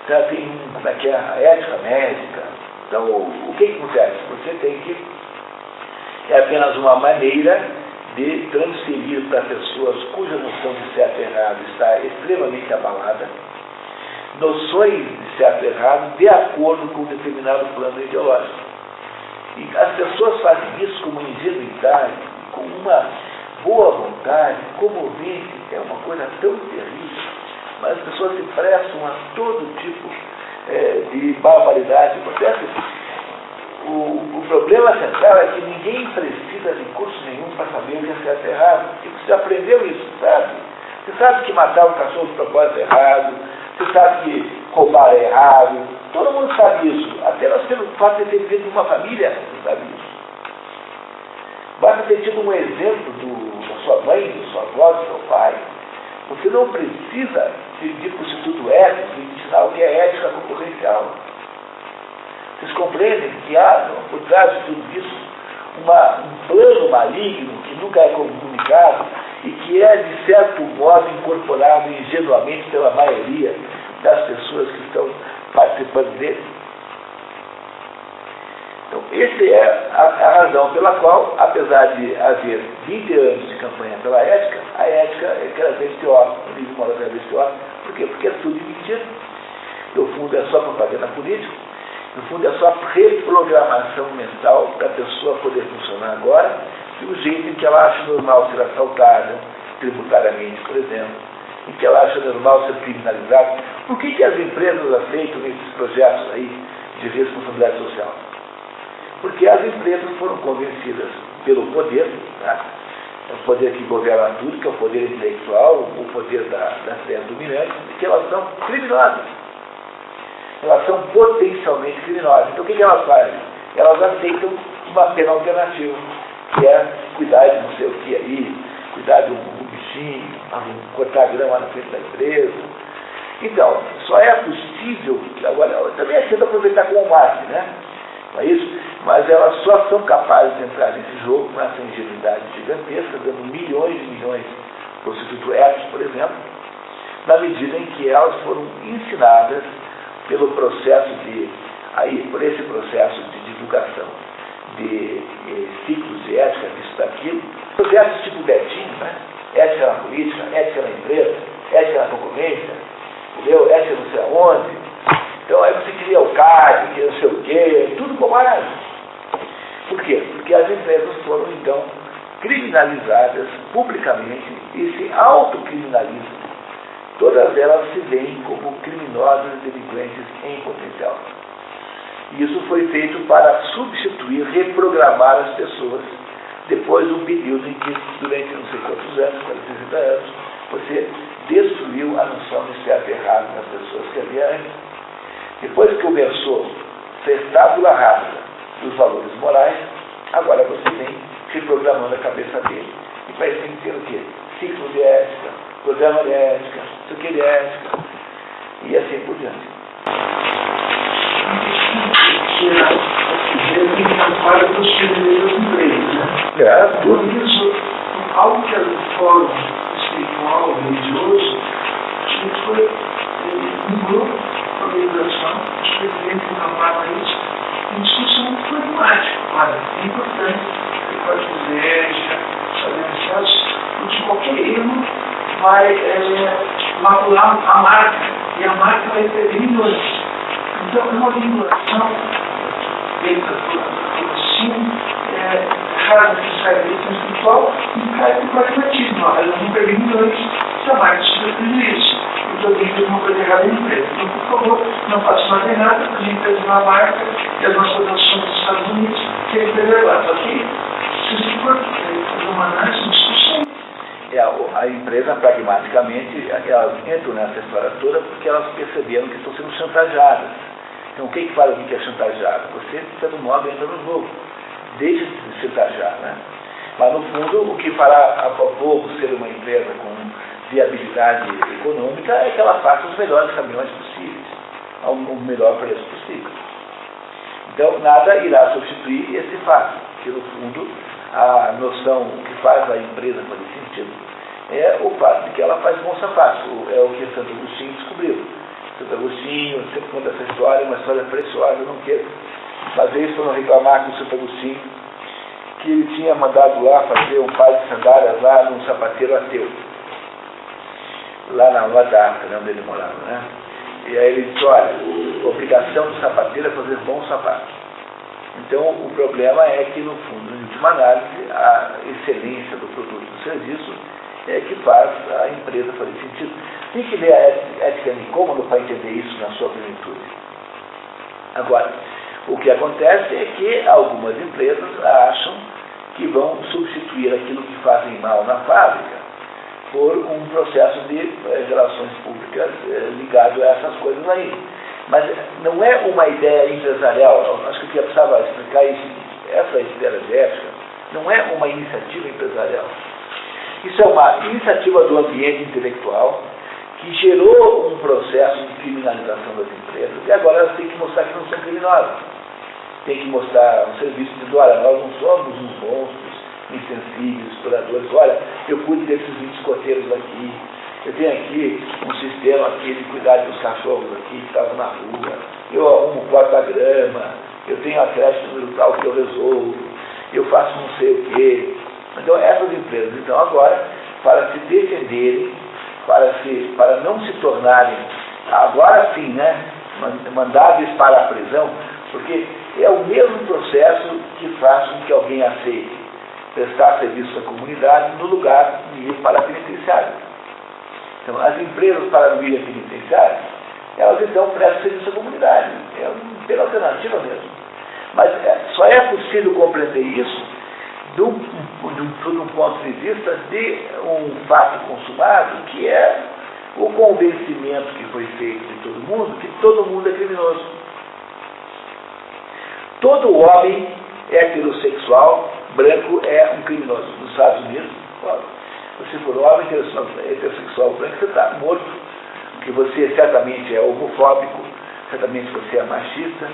Então, tem como é que é a ética médica. Então, o que acontece? Você tem que... É apenas uma maneira de transferir para pessoas cuja noção de certo e errado está extremamente abalada, noções de certo e errado de acordo com um determinado plano ideológico. E as pessoas fazem isso com uma ingenuidade, com uma boa vontade, comovente, é uma coisa tão terrível, mas as pessoas se prestam a todo tipo de barbaridade. Acontece. O problema central é que ninguém precisa de curso nenhum para saber o que é certo e errado. E você aprendeu isso, sabe? Você sabe que matar um cachorro de propósito é errado, você sabe que roubar é errado, todo mundo sabe isso. Apenas pelo fato de ter vivido em uma família, você sabe isso. Basta ter tido um exemplo da sua mãe, da sua avó, do seu pai. Você não precisa de instituto ético e ensinar o que é ética concorrencial. Vocês compreendem que há, por trás de tudo isso, um plano maligno que nunca é comunicado e que é, de certo modo, incorporado ingenuamente pela maioria das pessoas que estão participando dele? Então, essa é a razão pela qual, apesar de haver 20 anos de campanha pela ética, a ética é cada vez pior, o livro moral cada vez pior. Por quê? Porque é tudo mentira. No fundo, é só propaganda política. No fundo, é só reprogramação mental para a pessoa poder funcionar agora do jeito em que ela acha normal ser assaltada, tributariamente, por exemplo, em que ela acha normal ser criminalizada. Por que as empresas aceitam esses projetos aí de responsabilidade social? Porque as empresas foram convencidas pelo poder, tá? O poder que governa tudo, que é o poder intelectual, o poder das terras dominantes, que elas são criminosas. Elas são potencialmente criminosas. Então, o que elas fazem? Elas aceitam uma pena alternativa, que é cuidar de não sei o que aí, cuidar do bichinho, cortar grama na frente da empresa. Então, só é possível, agora, também é tentando aproveitar como marketing, né? Não é isso? Mas elas só são capazes de entrar nesse jogo, com essa ingenuidade gigantesca, dando milhões e milhões para os institutos éticos, por exemplo, na medida em que elas foram ensinadas pelo processo por esse processo de divulgação de ciclos de ética, disso, daquilo, projetos tipo Betinho, né? Ética na política, ética na empresa, ética na concorrência, entendeu? Ética não sei aonde. Então aí você cria o CAD, que não sei o quê, tudo bobagem. Por quê? Porque as empresas foram, então, criminalizadas publicamente e se autocriminalizam. Todas elas se veem como criminosas e delinquentes em potencial. Isso foi feito para substituir, reprogramar as pessoas depois de um período em que, durante não sei quantos anos, 40, 60 anos, você destruiu a noção de certo e errado nas pessoas que havia antes. Depois que começou a ser tábula rasa dos valores morais, agora você vem reprogramando a cabeça dele. E para isso tem que ter o quê? Ciclo de ética, programa de ética, isso aqui de ética, e assim por diante. Que trabalha para os primeiros das empresas, né? Por isso, algo que é do fórum espiritual, religioso, que foi um grupo de organização, os presidentes renovaram isso, em discussão muito pragmática. Olha, é importante ter códigos de ética, saber acessos, porque qualquer erro vai macular a marca, e a marca vai ter ignorância. Então, é uma vinculação feita por assim, faz necessária a direção espiritual e cai para o pragmatismo. Ela não permite antes se a marca sofrer isso. Porque alguém fez uma coisa errada na empresa. Então, por favor, não faça mais nada, porque a empresa é uma marca e as nossas ações dos Estados Unidos serem preservadas. Só que, se você for fazer uma análise, uma discussão, a empresa, pragmaticamente, elas entram nessa história toda porque elas perceberam que estão sendo chantageadas. Então, quem que fala o que é chantageado? Você, de certo modo, entra no jogo. Deixa de se chantagear, né? Mas, no fundo, o que fará a povo ser uma empresa com viabilidade econômica é que ela faça os melhores caminhões possíveis, ao melhor preço possível. Então, nada irá substituir esse fato, que, no fundo, a noção que faz a empresa fazer sentido é o fato de que ela faz bom sapato. É o que Santo Agostinho descobriu. Santo Agostinho sempre conta essa história, uma história preciosa, eu não quero fazer isso para não reclamar com Santo Agostinho, que ele tinha mandado lá fazer um par de sandálias lá num sapateiro ateu, lá na África, né, onde ele morava, né? E aí ele disse, olha, a obrigação do sapateiro é fazer bons sapatos. Então, o problema é que, no fundo, em última análise, a excelência do produto e do serviço é que faz a empresa fazer sentido. Tem que ler a ética Nicômaco para entender isso na sua plenitude. Agora, o que acontece é que algumas empresas acham que vão substituir aquilo que fazem mal na fábrica por um processo de relações públicas ligado a essas coisas aí. Mas não é uma ideia empresarial, acho que eu precisava explicar isso. Essa esfera de ética não é uma iniciativa empresarial. Isso é uma iniciativa do ambiente intelectual que gerou um processo de criminalização das empresas e agora elas têm que mostrar que não são criminosas. Tem que mostrar um serviço de, olha, nós não somos uns monstros insensíveis, exploradores, olha, eu cuido desses 20 escoteiros aqui, eu tenho aqui um sistema aqui de cuidar dos cachorros aqui que estavam na rua, eu arrumo porta-grama, eu tenho a creche número tal que eu resolvo, eu faço não sei o quê. Então essas empresas, então agora, para se defenderem, para não se tornarem, agora sim, né, mandáveis para a prisão, porque é o mesmo processo que faz com que alguém aceite prestar serviço à comunidade no lugar de ir para a penitenciária. Então, as empresas para não ir à penitenciária, elas então prestam serviço à comunidade. É pela alternativa mesmo. Mas só é possível compreender isso de um ponto de vista de um fato consumado, que é o convencimento que foi feito de todo mundo, que todo mundo é criminoso. Todo homem heterossexual branco é um criminoso. Nos Estados Unidos, se for um homem heterossexual branco, você está morto, porque você certamente é homofóbico, certamente você é machista,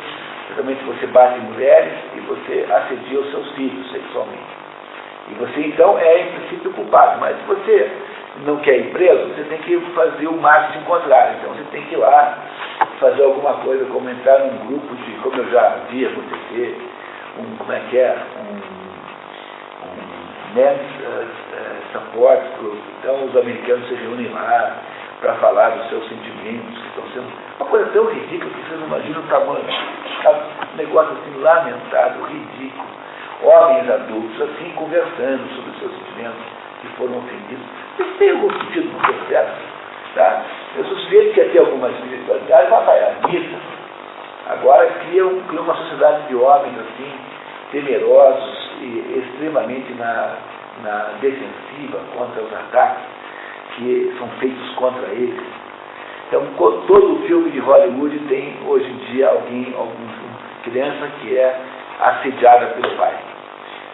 certamente você bate em mulheres e você assedia os seus filhos sexualmente. E você, então, é, em princípio, culpado. Mas se você não quer ir preso, você tem que fazer o marketing contrário. Então, você tem que ir lá fazer alguma coisa, como entrar num grupo de, como eu já vi acontecer, men's support group. Então, os americanos se reúnem lá para falar dos seus sentimentos que estão sendo... Uma coisa tão ridícula que vocês não imaginam o tamanho. Um negócio assim lamentável, ridículo. homens adultos assim, conversando sobre os seus sentimentos que foram ofendidos. Isso tem algum sentido no processo, tá? Eu suspeito que até algumas espiritualidades vai a missa. Agora cria uma sociedade de homens assim, temerosos e extremamente na defensiva contra os ataques que são feitos contra eles. Então, todo filme de Hollywood tem, hoje em dia, alguma criança que é assediada pelo pai.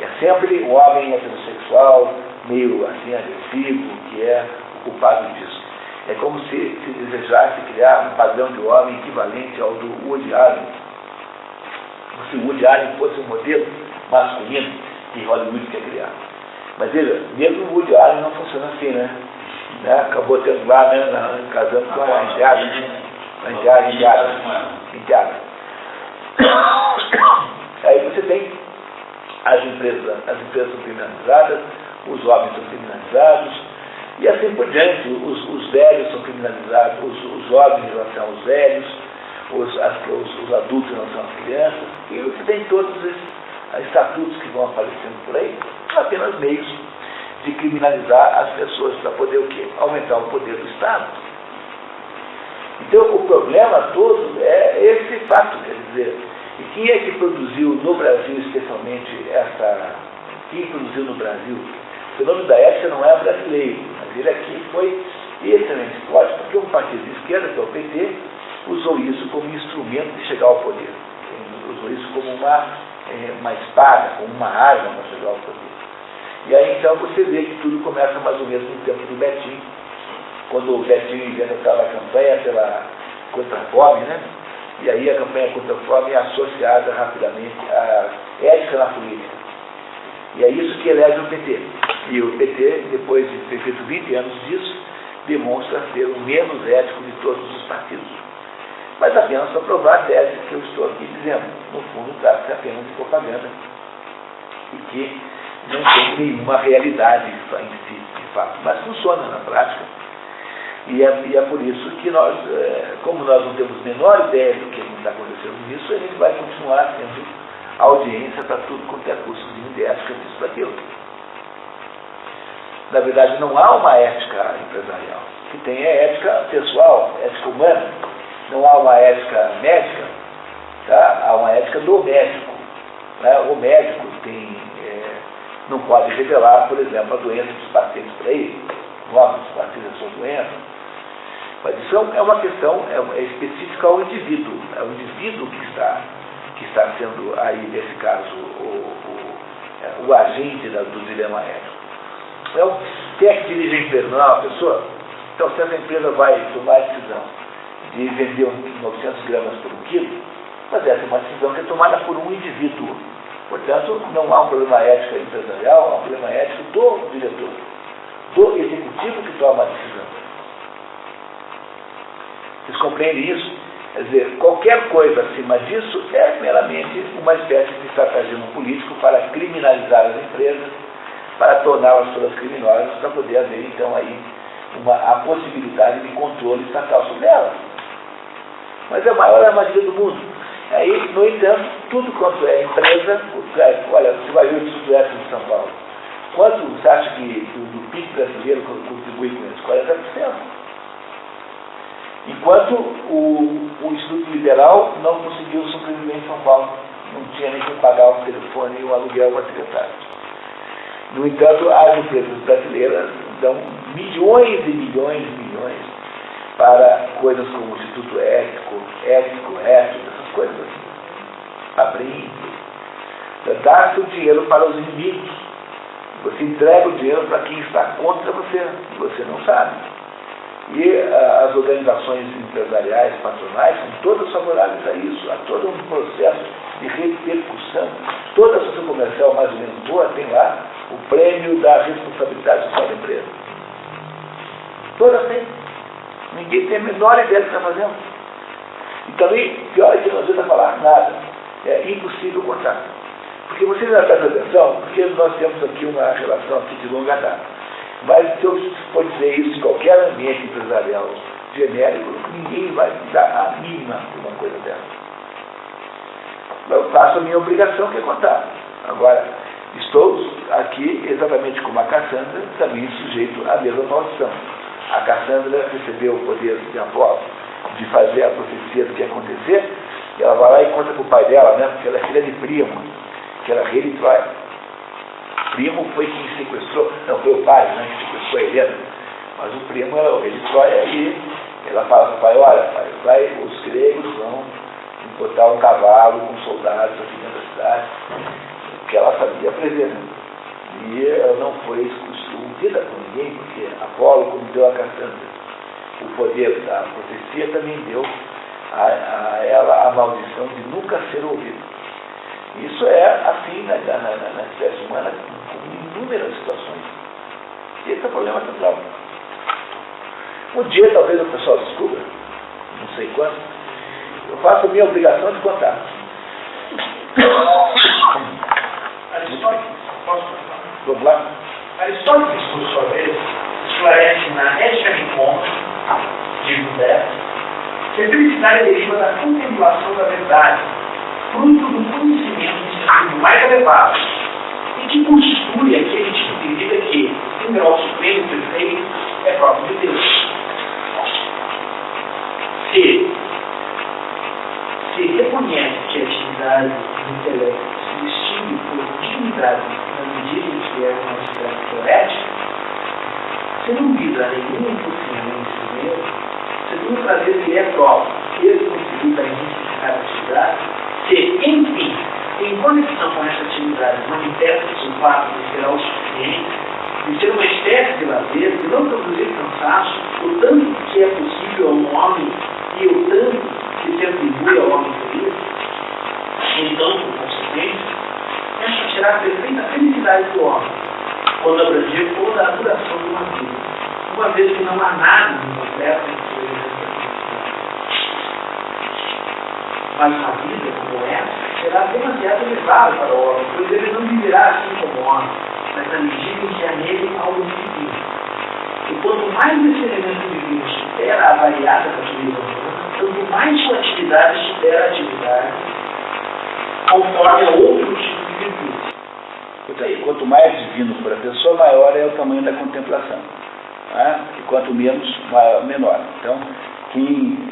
É sempre um homem heterossexual, meio assim, agressivo, que é o culpado disso. É como se desejasse criar um padrão de homem equivalente ao do Woody Allen. Como se o Woody Allen fosse um modelo masculino que Hollywood quer criar. Mas veja, mesmo o Woody Allen não funciona assim, né? Acabou tendo lá, casando com a indiada. Aí você tem as empresas são criminalizadas, os homens são criminalizados, e assim por diante. Os velhos são criminalizados, os jovens em relação aos velhos, os adultos em relação às crianças, e você tem todos esses estatutos que vão aparecendo por aí, apenas meios de criminalizar as pessoas para poder o quê? Aumentar o poder do Estado. Então o problema todo é esse fato, quer dizer, e quem é que produziu no Brasil especialmente quem produziu no Brasil? O fenômeno da ética não é brasileiro, mas ele aqui foi extremamente forte porque um partido de esquerda, que é o PT, usou isso como instrumento de chegar ao poder. Usou isso como uma espada, como uma arma para chegar ao poder. E aí então você vê que tudo começa mais ou menos no tempo do Betinho, quando o Betinho inventa aquela campanha contra a fome, né? E aí a campanha contra a fome é associada rapidamente à ética na política. E é isso que elege o PT. E o PT, depois de ter feito 20 anos disso, demonstra ser o menos ético de todos os partidos. Mas apenas para provar a tese que eu estou aqui dizendo. No fundo, trata-se apenas de propaganda. E que não tem nenhuma realidade em si, de fato. Mas funciona na prática. E é por isso que nós, como nós não temos a menor ideia do que está acontecendo nisso, a gente vai continuar tendo audiência para tudo quanto é cursozinho de ética disso daquilo. Na verdade, não há uma ética empresarial. O que tem é ética pessoal, ética humana. Não há uma ética médica, tá? Há uma ética do médico. Né? O médico não pode revelar, por exemplo, a doença dos pacientes para ele. Não há dos pacientes a sua doença. Mas isso é uma questão específica ao indivíduo. É o indivíduo que está sendo aí, nesse caso, o agente do dilema ético. Então, quem é que dirige a empresa? Não é uma pessoa? Então, se essa empresa vai tomar a decisão de vender 900 gramas por 1 quilo, mas essa é uma decisão que é tomada por um indivíduo. Portanto, não há um problema ético empresarial, há um problema ético do diretor, do executivo que toma a decisão. Vocês compreendem isso? Quer dizer, qualquer coisa acima disso é meramente uma espécie de estratagismo político para criminalizar as empresas, para torná-las todas criminosas, para poder haver, então, aí a possibilidade de controle estatal sobre elas. Mas é a maior armadilha do mundo. Aí, no entanto, tudo quanto é empresa, olha, você vai ver o Sudoeste de São Paulo. Quanto você acha que o PIB brasileiro contribui com isso? 40%. Enquanto o Instituto Liberal não conseguiu sobreviver em São Paulo. Não tinha nem como pagar um telefone e um aluguel para secretário. No entanto, as empresas brasileiras dão milhões e milhões e milhões para coisas como o Instituto Ético, essas coisas assim. Abrindo. Dá-se o dinheiro para os inimigos. Você entrega o dinheiro para quem está contra você. Você não sabe. E as organizações empresariais, patronais, são todas favoráveis a isso. Há todo um processo de repercussão. Toda a associação comercial mais ou menos boa tem lá o prêmio da responsabilidade social da empresa. Todas têm. Ninguém tem a menor ideia do que está fazendo. E também, pior é que não adianta falar nada. É impossível contar. Porque vocês não prestam atenção, porque nós temos aqui uma relação aqui de longa data. Mas se eu for dizer isso em qualquer ambiente empresarial genérico, ninguém vai dar a mínima por uma coisa dessa. Eu faço a minha obrigação, que é contar. Agora, estou aqui exatamente como a Cassandra, também sujeito à mesma maldição. A Cassandra recebeu o poder de Apolo de fazer a profecia do que ia acontecer, e ela vai lá e conta para o pai dela, né, porque ela é filha de Príamo, que era rei de Troia. Príamo foi quem sequestrou, não, foi o pai, né, que sequestrou a Helena, mas o Príamo era o rei de Troia, e ela fala para o pai, olha, pai, os gregos vão botar um cavalo com soldados aqui dentro da cidade, porque ela sabia prever, né? E ela não foi excluída por ninguém, porque Apolo, como deu a Cassandra o poder da profecia, também deu a ela a maldição de nunca ser ouvido. Isso é assim na espécie humana, com inúmeras situações. E esse é o problema central. Um dia talvez o pessoal descubra, não sei quando, eu faço a minha obrigação de contar. Aristóteles, posso falar? Vamos lá? Aristóteles, por sua vez, esclarece na Ética Niconta, de Judé, que a felicidade deriva da contemplação da verdade, fruto do conhecimento de sentido mais elevado, e que constitui aquele tipo de vida que, em grau supremo perfeito, é próprio de Deus. Se reconhece que a atividade do intelecto se distingue por dignidade na medida em que é uma atividade teorética, se não visa nenhum impossível em si mesmo, segundo o prazer que é próprio, ele conseguir dar início a cada atividade, se, enfim, em conexão com essa atividade, manifesta-se o fato de ser autossuficiente, de ser uma espécie de lazer, de não produzir cansaço, o tanto que é possível a um homem e o tanto que se atribui ao homem feliz, então, por consequência, esta será a perfeita felicidade do homem, quando abranger toda a duração de uma vida, uma vez que não há nada de completo em sua felicidade. Mas uma vida como essa será demasiado elevada para o homem, pois ele não viverá assim como homem, mas na medida em que há nele algo divino. E quanto mais esse elemento divino supera a variada natureza humana, tanto mais sua atividade supera a atividade, conforme a outro tipo de virtude. Quanto mais divino for a pessoa, maior é o tamanho da contemplação. Né? E quanto menos, menor. Então,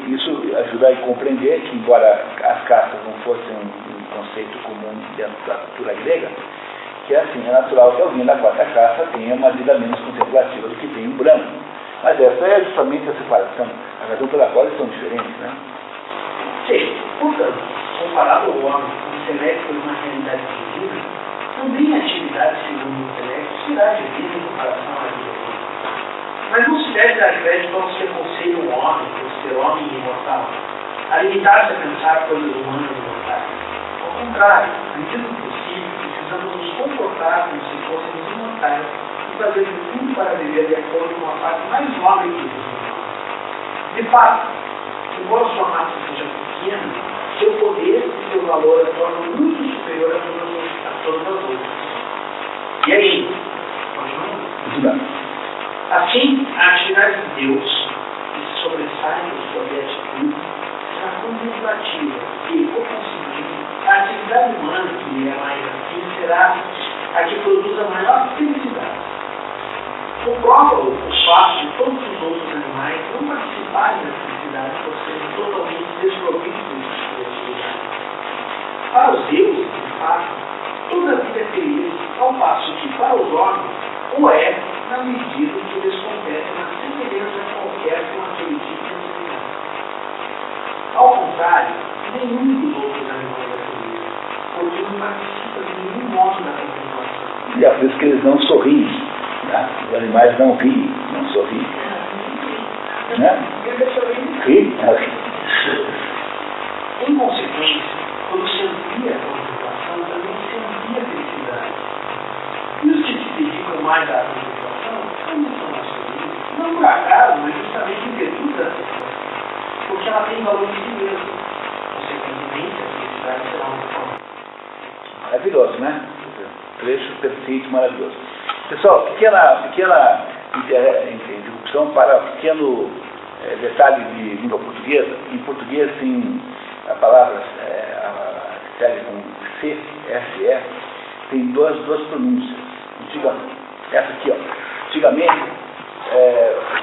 isso ajuda a compreender que, embora as castas não fossem um conceito comum dentro da cultura grega, que assim, é natural que alguém da quarta casta tenha uma vida menos contemplativa do que tem um branco. Mas essa é justamente a separação, a razão pela qual eles são diferentes, né? Sim, portanto, comparado ao homem com o intelecto e uma realidade divina, também a atividade segundo o intelecto será divina em comparação à vida divina. Mas não se deve dar crédito aos que aconselham o homem, por ser homem e imortal, a limitar-se a pensar coisas humanas e mortais. Ao contrário, na medida do possível, precisamos nos comportar como se fôssemos imortais e fazer tudo para viver de acordo com a parte mais nobre que existe. De fato, embora sua massa seja pequena, seu poder e seu valor a tornam muito superior a todas as outras. E aí, continuamos. Assim, a atividade de Deus, que se sobressai por sua beatitude, será contemplativa e, por conseguinte, a atividade humana, que é mais assim, será a que produz a maior felicidade. Comprova-o o fato de todos os outros animais não participarem da felicidade por serem totalmente desprovidos de felicidade. Para os deuses, de fato, toda a vida é feliz, ao passo que para os homens o é na medida que lhes compete na semelhança qualquer com aquele tipo de atividade. Ao contrário, nenhum dos outros animais é feliz, porque não participa de nenhum modo da contemplação. E é por isso que eles não sorriem. Né? Os animais não riem, não sorriem. Né? Ri? Em consequência, quando se amplia a contemplação, também se amplia a felicidade. E os que se dedicam mais à contemplação também são mais felizes. Não por acaso, mas justamente em virtude da contemplação. Porque ela tem valor em si mesma. Consequentemente, a felicidade será uma forma. Maravilhoso, né? Trecho perfeito, maravilhoso. Pessoal, pequena interrupção para pequeno detalhe de língua portuguesa. Em português tem a palavra segue com C, S, E, tem duas pronúncias. Essa aqui, ó. Antigamente,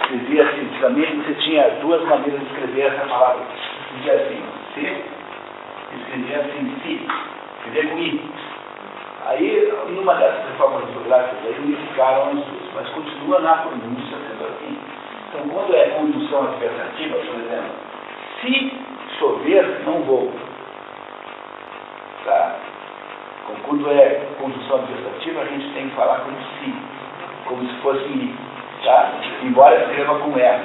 escrevia assim, antigamente você tinha duas maneiras de escrever essa palavra. Escrevia assim, se, escrevia assim, si, escrevia com i. Aí, numa dessas reformas ortográficas, aí unificaram as duas, mas continua na pronúncia sendo assim. Então, quando é conjunção adversativa, por exemplo, se chover, não vou. Tá? Então, quando é conjunção adversativa, a gente tem que falar como se, como se fosse i. Tá? Embora escreva com R.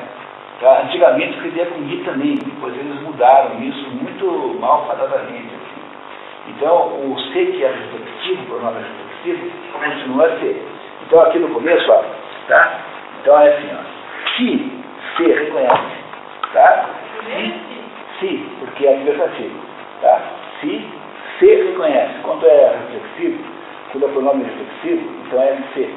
Tá? Antigamente escrevia com i também, depois eles mudaram isso muito malfadadamente. Assim. Então, o se que é reflexivo, o pronome reflexivo, continua a ser. Então, aqui no começo, ó, tá? Então é assim, ó. Se reconhece, tá? Se, porque é adversativo, tá? Se reconhece. Quando é reflexivo, quando é pronome reflexivo, então é se,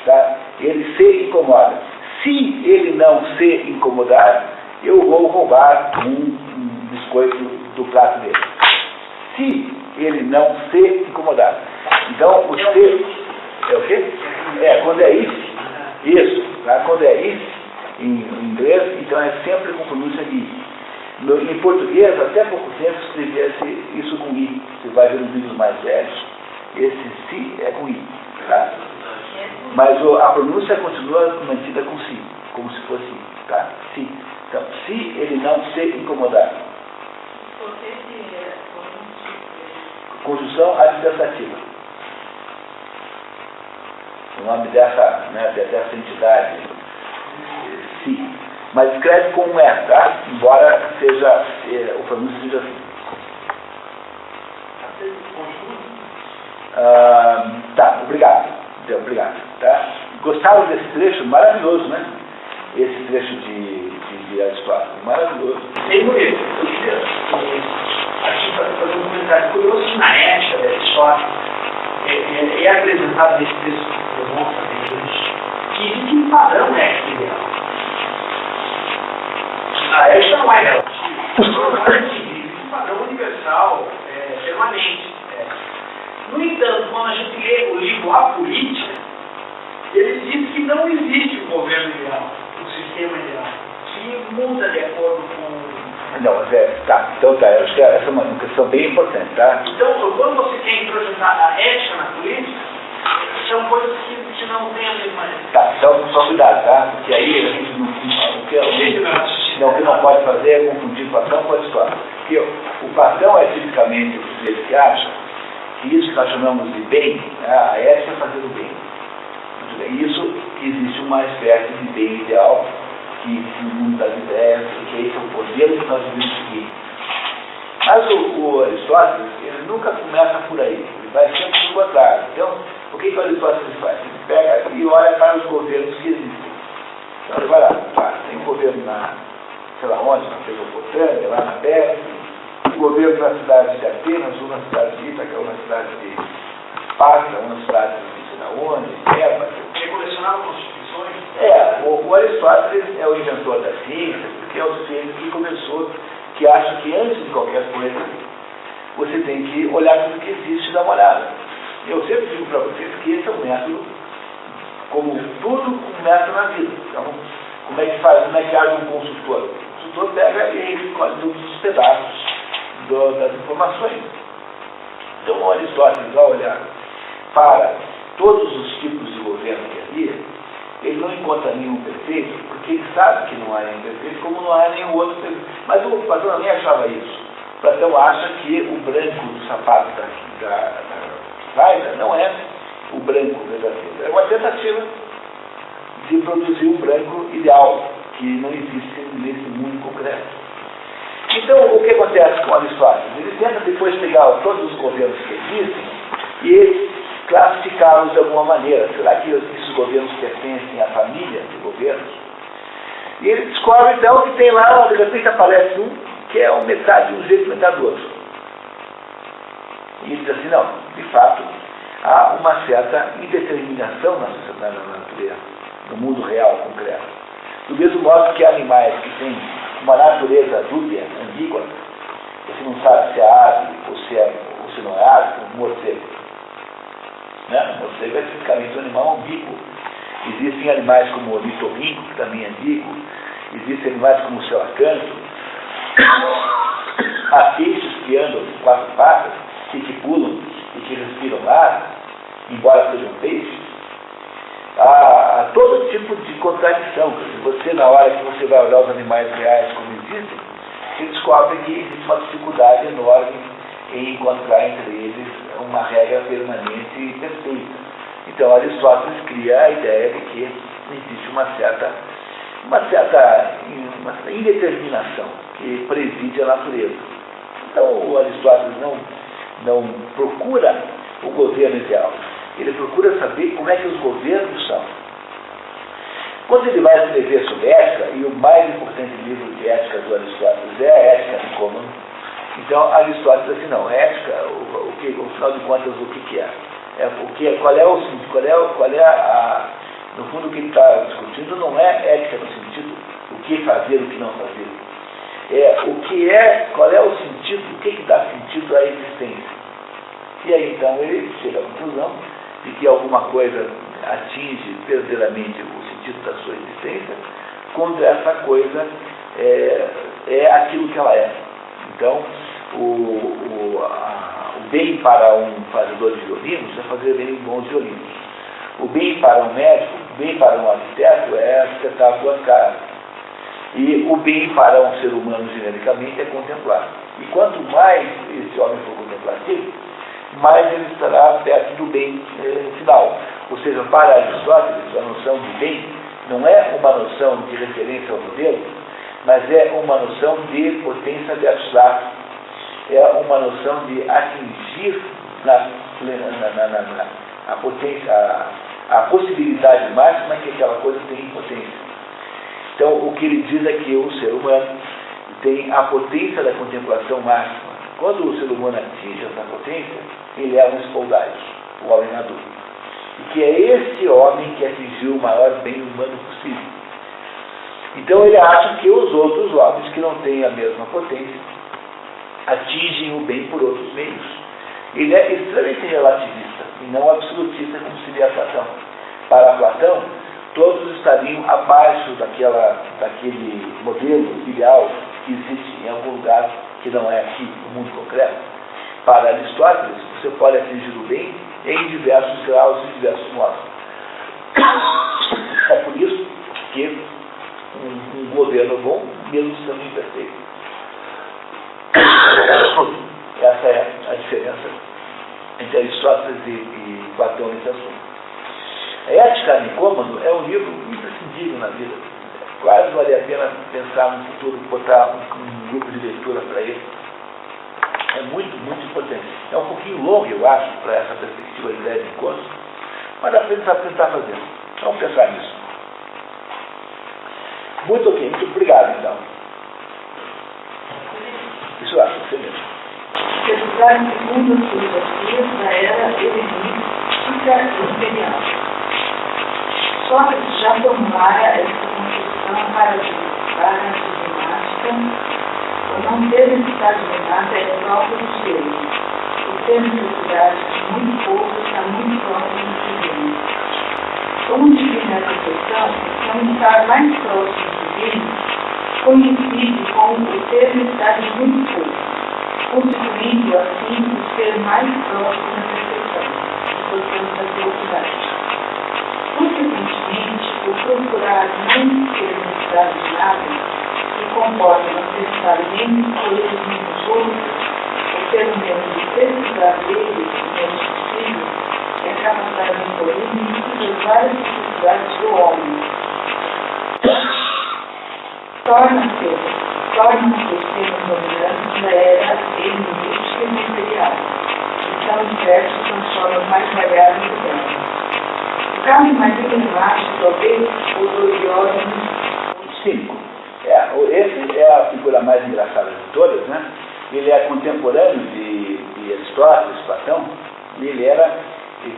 tá? Ele se incomoda. Se ele não se incomodar, eu vou roubar um biscoito do prato dele. Se ele não se incomodar. Então, o se é o quê? Quando é isso, tá? Quando é isso, em inglês, então é sempre com pronúncia de i. Em português, até há pouco tempo, escrevia isso com i. Você vai ver nos vídeos mais velhos, esse si é com i. Tá? Mas a pronúncia continua mantida com si, como se fosse i. Tá? Si. Então, se ele não se incomodar. Conjunção adversativa. O nome dessa entidade, si. Mas escreve com um R, tá? Embora seja, o pronúncio seja assim. Tá, obrigado. Tá? Gostaram desse trecho? Maravilhoso, né? Esse trecho de Aristóteles. Maravilhoso. Bem bonito. Eu queria aqui fazer um comentário curioso que na ética da Aristóteles é apresentado nesse texto que eu vou fazer que existe um padrão ético ideal. A ética não é relativa. Existe um padrão universal, permanente. No entanto, quando a gente lê o livro A Política, ele diz que não existe um governo ideal, um sistema ideal, que muda de acordo com... Não, tá. Então tá, eu acho que essa é uma questão bem importante, tá? Então, quando você quer introjetar a ética na política, são coisas que não têm a mesma ética. Tá, então só cuidado, tá? Porque aí a gente o que não pode fazer é confundir Platão com a história. Porque o Platão é tipicamente o sujeito que acha que isso que nós chamamos de bem, a ética é fazer o bem. Muito bem. Isso existe uma espécie de bem ideal, que o mundo das ideias, que esse é o modelo que nós devemos seguir. Mas o Aristóteles, ele nunca começa por aí, ele vai sempre do contrário. Então, o que o Aristóteles faz? Ele pega e olha para os governos que existem. Então ele vai lá, tem um governo na, sei lá onde, na Mesopotâmia, lá na Pérsia, um governo na cidade de Atenas, ou na cidade de Ítaca, ou na cidade de Esparta, ou na cidade de não sei lá onde, Tebas. Ele colecionava constituições? O Aristóteles é o inventor da ciência, porque é o sujeito que começou, que acha que antes de qualquer coisa, você tem que olhar para o que existe e dar uma olhada. Eu sempre digo para vocês que esse é um método, como tudo começa na vida. Então, como é que faz, como é que age um consultor? O consultor pega e escolhe todos os pedaços das informações. Então, o Aristóteles, ao olhar para todos os tipos de governo que havia, ele não encontra nenhum perfeito, porque ele sabe que não há nenhum perfeito, como não há nenhum outro perfeito. Mas o Platão nem achava isso. Platão acha que o branco do sapato da vaina não é o branco verdadeiro. É uma tentativa de produzir um branco ideal, que não existe nesse mundo concreto. Então, o que acontece com Aristóteles? Ele tenta depois pegar todos os governos que existem e classificá-los de alguma maneira. Será que esses governos pertencem à família de governos? E ele descobre, então, que tem lá, de repente aparece um que é metade de um jeito, metade do outro. E ele diz assim, não, de fato, há uma certa indeterminação na sociedade, na natureza, no mundo real, concreto. Do mesmo modo que há animais que têm uma natureza dúbia, ambígua, você não sabe se é ave ou se não é ave, como um morcego. Né? O morcego é fisicamente um animal ambíguo. Existem animais como o ornitorrinco, que também é ambíguo. Existem animais como o selacanto. Há peixes que andam em 4 patas e que pulam e que respiram ar, embora sejam peixes. Há todo tipo de contradição. Você, na hora que você vai olhar os animais reais como existem, você descobre que existe uma dificuldade enorme em encontrar entre eles uma regra permanente e perfeita. Então, Aristóteles cria a ideia de que existe uma certa indeterminação que preside a natureza. Então, o Aristóteles não procura o governo ideal. Ele procura saber como é que os governos são. Quando ele vai escrever sobre ética, e o mais importante livro de ética do Aristóteles é a Ética Nicômano, então Aristóteles diz assim, não, ética, no final de contas, o que é? No fundo, o que ele está discutindo não é ética no sentido o que fazer, o que não fazer. Qual é o sentido, o que dá sentido à existência. E aí, então, ele chega à conclusão de que alguma coisa atinge verdadeiramente o sentido da sua existência quando essa coisa é aquilo que ela é. Então, o bem para um fazedor de violinos é fazer bem bons violinos. O bem para um médico, o bem para um arquiteto é arquitetar suas casas. E o bem para um ser humano, genericamente, é contemplar. E quanto mais esse homem for contemplativo, mais ele estará perto do bem final. Ou seja, para Aristóteles, a noção de bem não é uma noção de referência ao modelo, mas é uma noção de potência de abstrato. É uma noção de atingir a potência, a possibilidade máxima que aquela coisa tem em potência. Então, o que ele diz é que o ser humano tem a potência da contemplação máxima. Quando o ser humano atinge essa potência, ele é um espoldaio, o homem maduro. E que é esse homem que atingiu o maior bem humano possível. Então, ele acha que os outros homens que não têm a mesma potência atingem o bem por outros meios. Ele é extremamente relativista e não absolutista, como seria Platão. Para Platão, todos estariam abaixo daquele modelo ideal que existe em algum lugar que não é aqui, no mundo concreto. Para Aristóteles, você pode atingir o bem em diversos graus e diversos modos. É por isso que um governo bom, mesmo sendo imperfeito. Essa é a diferença entre Aristóteles e Platão nesse assunto. A Ética Nicômano é um livro imprescindível na vida. Quase vale a pena pensar no futuro, botar um grupo de leitura para ele. É muito, muito importante. É um pouquinho longo, eu acho, para essa perspectiva de ideia de encontro, mas dá para tentar fazer. Vamos pensar nisso. Muito ok, muito obrigado, então. Isso acho, você mesmo. Estudar em segundas filosofias da era helenística imperial. Sócrates já formulara essa concepção paradigmática, por não ter necessidade de nada é próprio do ser. Por ter necessidade de muito pouco, está muito próximo do divino. Como divina essa questão, então estar mais próximo do divino coincide com o ter necessidade de muito pouco, constituindo assim o ser mais próximo da perfeição, portanto da felicidade. Consequentemente, o procurar não ter necessidade de nada, que comporta não precisar nem de coisas nem dos outros, ou pelo menos de precisar deles o menos possível, é capacidade de incluir das várias necessidades do homem. Torna-se o sistema dominante da era helenística e imperial, que são diversos nas formas mais variadas do tempo. O caso mais emblemático, talvez, o do Diógenes cínico. Esse é a figura mais engraçada de todas, né? Ele é contemporâneo de Aristóteles, Platão, e ele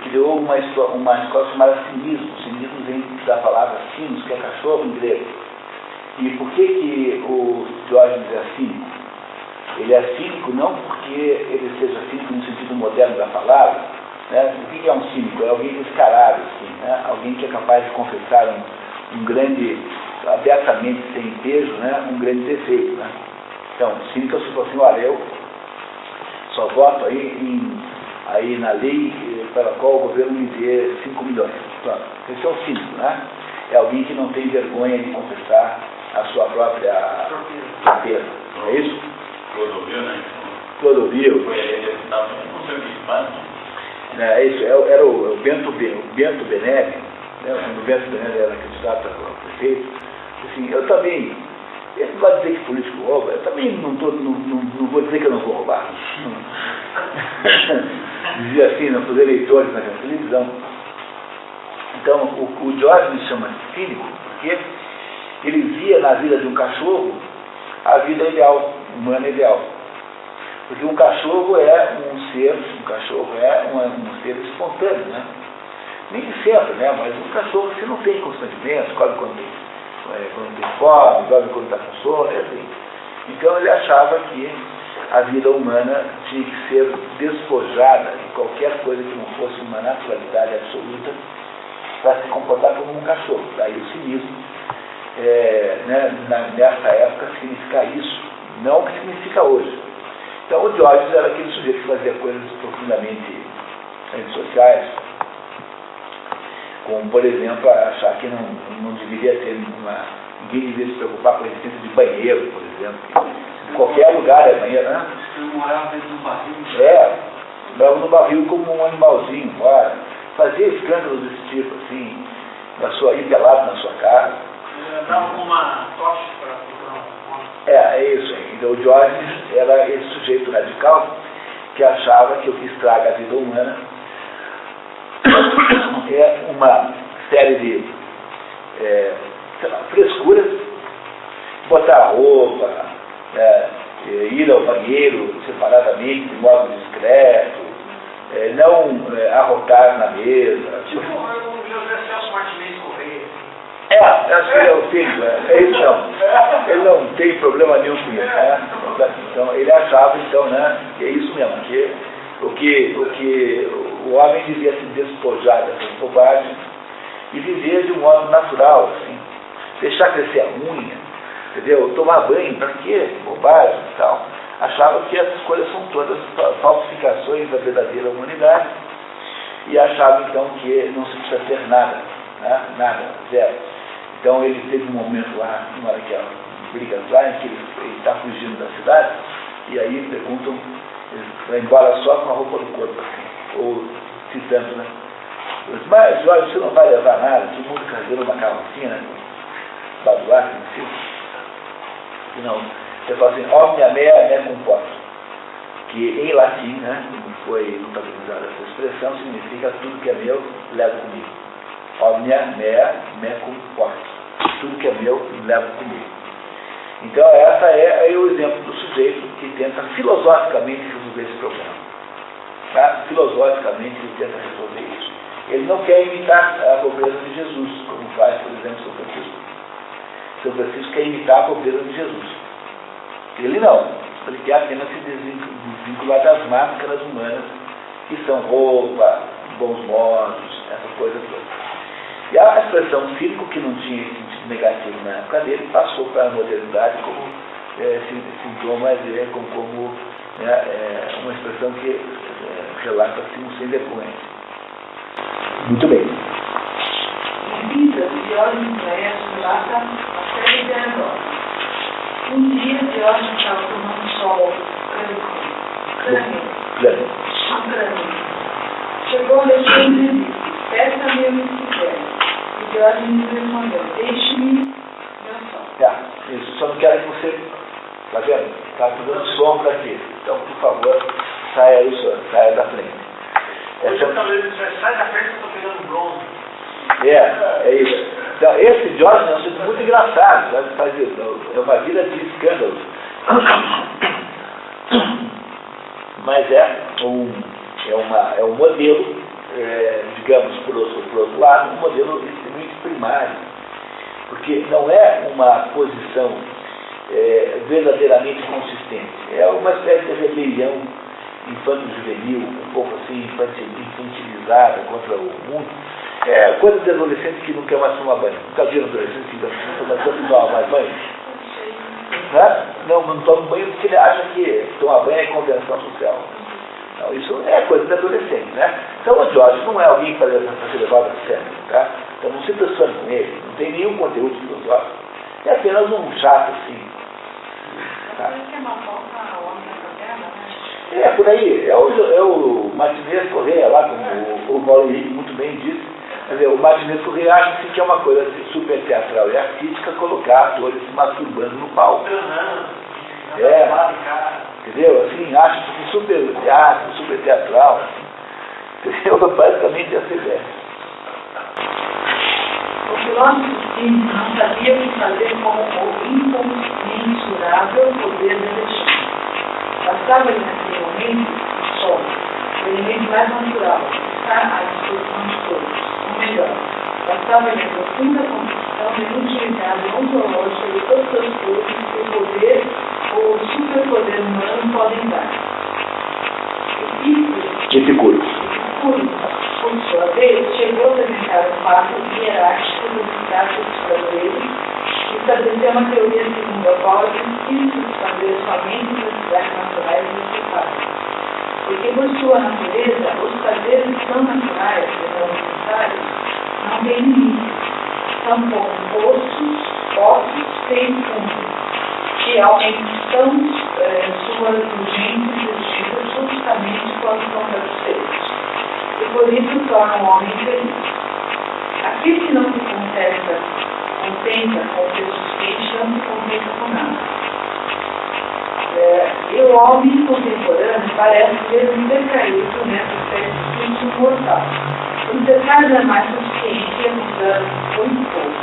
criou uma escola chamada cinismo. Cinismo vem da palavra sinos, que é cachorro em grego. E por que o Diógenes é cínico? Ele é cínico não porque ele seja cínico no sentido moderno da palavra, Né? O que é um cínico? É alguém descarado, assim, né? Alguém que é capaz de confessar um grande, abertamente, sem peso, né? Um grande defeito. Né? Então, cínico é se fosse assim, olha, eu só voto aí na lei para a qual o governo me dê 5 milhões. Pronto. Esse é um cínico, né? É alguém que não tem vergonha de confessar a sua própria fraqueza. É isso? Clodovil, né? Clodovil. Foi ele que estava no Conselho de Espanha. É isso, era o Bento Benelli, né? Quando o Bento Benelli era candidato a prefeito. Assim, eu também, ele não vai dizer que político rouba, eu também não vou dizer que eu não vou roubar. Dizia assim, nos eleitores na televisão. Então, o Diógenes chama de cínico, porque ele via na vida de um cachorro a vida ideal, humana ideal. Porque um cachorro é um ser espontâneo, né? Nem sempre, né? Mas um cachorro você não tem constrangimento, come quando tem fome, dorme quando está com sono, é assim. Então ele achava que a vida humana tinha que ser despojada de qualquer coisa que não fosse uma naturalidade absoluta para se comportar como um cachorro. Daí o cinismo, né, nessa época, significa isso, não o que significa hoje. Então o Diógenes era aquele sujeito que fazia coisas profundamente antissociais, como, por exemplo, achar que não deveria ter ninguém deveria se preocupar com a existência de banheiro, por exemplo. Em qualquer lugar é banheiro, né? Eu morava dentro do barril. Morava no barril como um animalzinho, fora. Fazia escândalos desse tipo, assim, ir pelado na sua casa. Andava com uma tocha para procurar uma. É isso aí. Então o Diógenes era esse sujeito radical que achava que o que estraga a vida humana é uma série de frescuras, botar roupa, ir ao banheiro separadamente, de modo discreto, não arrotar na mesa. Tipo o José Celso Martinez Correia. Acho que é o filho, isso não. Ele não tem problema nenhum com isso, né? Então, ele achava, então, né, que é isso mesmo, que o homem devia se despojar dessas bobagens e viver de um modo natural, assim, deixar crescer a unha, entendeu? Tomar banho, para quê? Bobagem e tal. Achava que essas coisas são todas falsificações da verdadeira humanidade e achava, então, que não se precisa ter nada, né? Nada, zero. Então ele teve um momento lá, uma hora que a briga lá, em que ele está fugindo da cidade, e aí perguntam, ele vai embora só com a roupa do corpo, assim, ou citando, né? Mas, Jorge, você não vai levar nada, todo mundo carregando uma carrocinha, né? Baduac, em cima. Não, você fala assim, omnia mea comporto, que em latim, né, como foi notabilizada essa expressão, significa tudo que é meu, levo comigo. Omnia mea comporto. Tudo que é meu, levo comigo. Então, essa é o exemplo do sujeito que tenta filosoficamente resolver esse problema. Tá? Filosoficamente, ele tenta resolver isso. Ele não quer imitar a pobreza de Jesus, como faz, por exemplo, São Francisco. São Francisco quer imitar a pobreza de Jesus. Ele não. Ele quer apenas se desvincular das máscaras humanas, que são roupa, bons modos, essa coisa toda. E a expressão cínico, que não tinha esse sentido negativo na época dele, passou para a modernidade como sintoma, como uma expressão que relata assim, um sem vergonha. Muito bem. Em vida, Diógenes Laércio relata a série de anedotas. Um dia, Diógenes estava tomando sol crânio. Chegou Alexandre e disse, peça-me o que quiser. E Diógenes respondeu, deixe-me meu sol. Isso, só não quero que você, tá vendo? Está dando sombra aqui. Então, por favor, saia aí, senhor, saia da frente. Sai da frente que eu estou pegando bronze. É isso. Então, esse Diógenes é um sujeito muito engraçado, sabe? Faz isso. É uma vida de escândalos. Mas é um modelo, digamos, por outro lado, um modelo extremamente primário. Porque não é uma posição verdadeiramente consistente. É uma espécie de rebelião infanto-juvenil, um pouco assim, infantilizada contra o mundo. É coisa de adolescente que não quer mais tomar banho. Nunca viram adolescente que não toma mais banho? Né? Não toma banho porque ele acha que tomar banho é convenção social. Não, isso é coisa de adolescente, né? Então o George não é alguém para ser levado a sério, tá? Então não se impressione com ele, não tem nenhum conteúdo filosófico. É apenas um chato, assim. Tá? É, por aí. É o Martinez Correia, lá, como o Paulo Henrique muito bem disse. Quer dizer, o Martinez Correia acha assim, que é uma coisa assim, super teatral e artística colocar atores se masturbando no palco. Entendeu? Assim, acha que super teatro, super teatral. Entendeu? Basicamente essa ideia. O filósofo cínico não sabia o que fazer com o incomensurável poder da Alexandre. Bastava-lhe naquele momento só, o elemento mais natural, está à disposição de todos. Ou melhor, bastava-lhe a profunda convicção da inutilidade ontológica de todas as coisas que o poder ou o superpoder humano podem dar. Epicuro, por sua vez, chegou a apresentar o fato hierárquico dos estados dos prazeres e estabeleceu uma teoria segundo a qual os espíritos dos prazeres somente nas cidades naturais necessárias. Porque, por sua natureza, os prazeres são naturais e não necessários, não têm limite. São compostos sem fundo, que aumentam suas urgências existidas justamente quando são satisfeitos. E por isso torna o homem feliz. Aquele que não se contenta com o seu suficiente, não se contenta com nada. E o homem contemporâneo parece mesmo decaído nessa espécie de imortal. O necessário é mais suficiente e abusando muito pouco.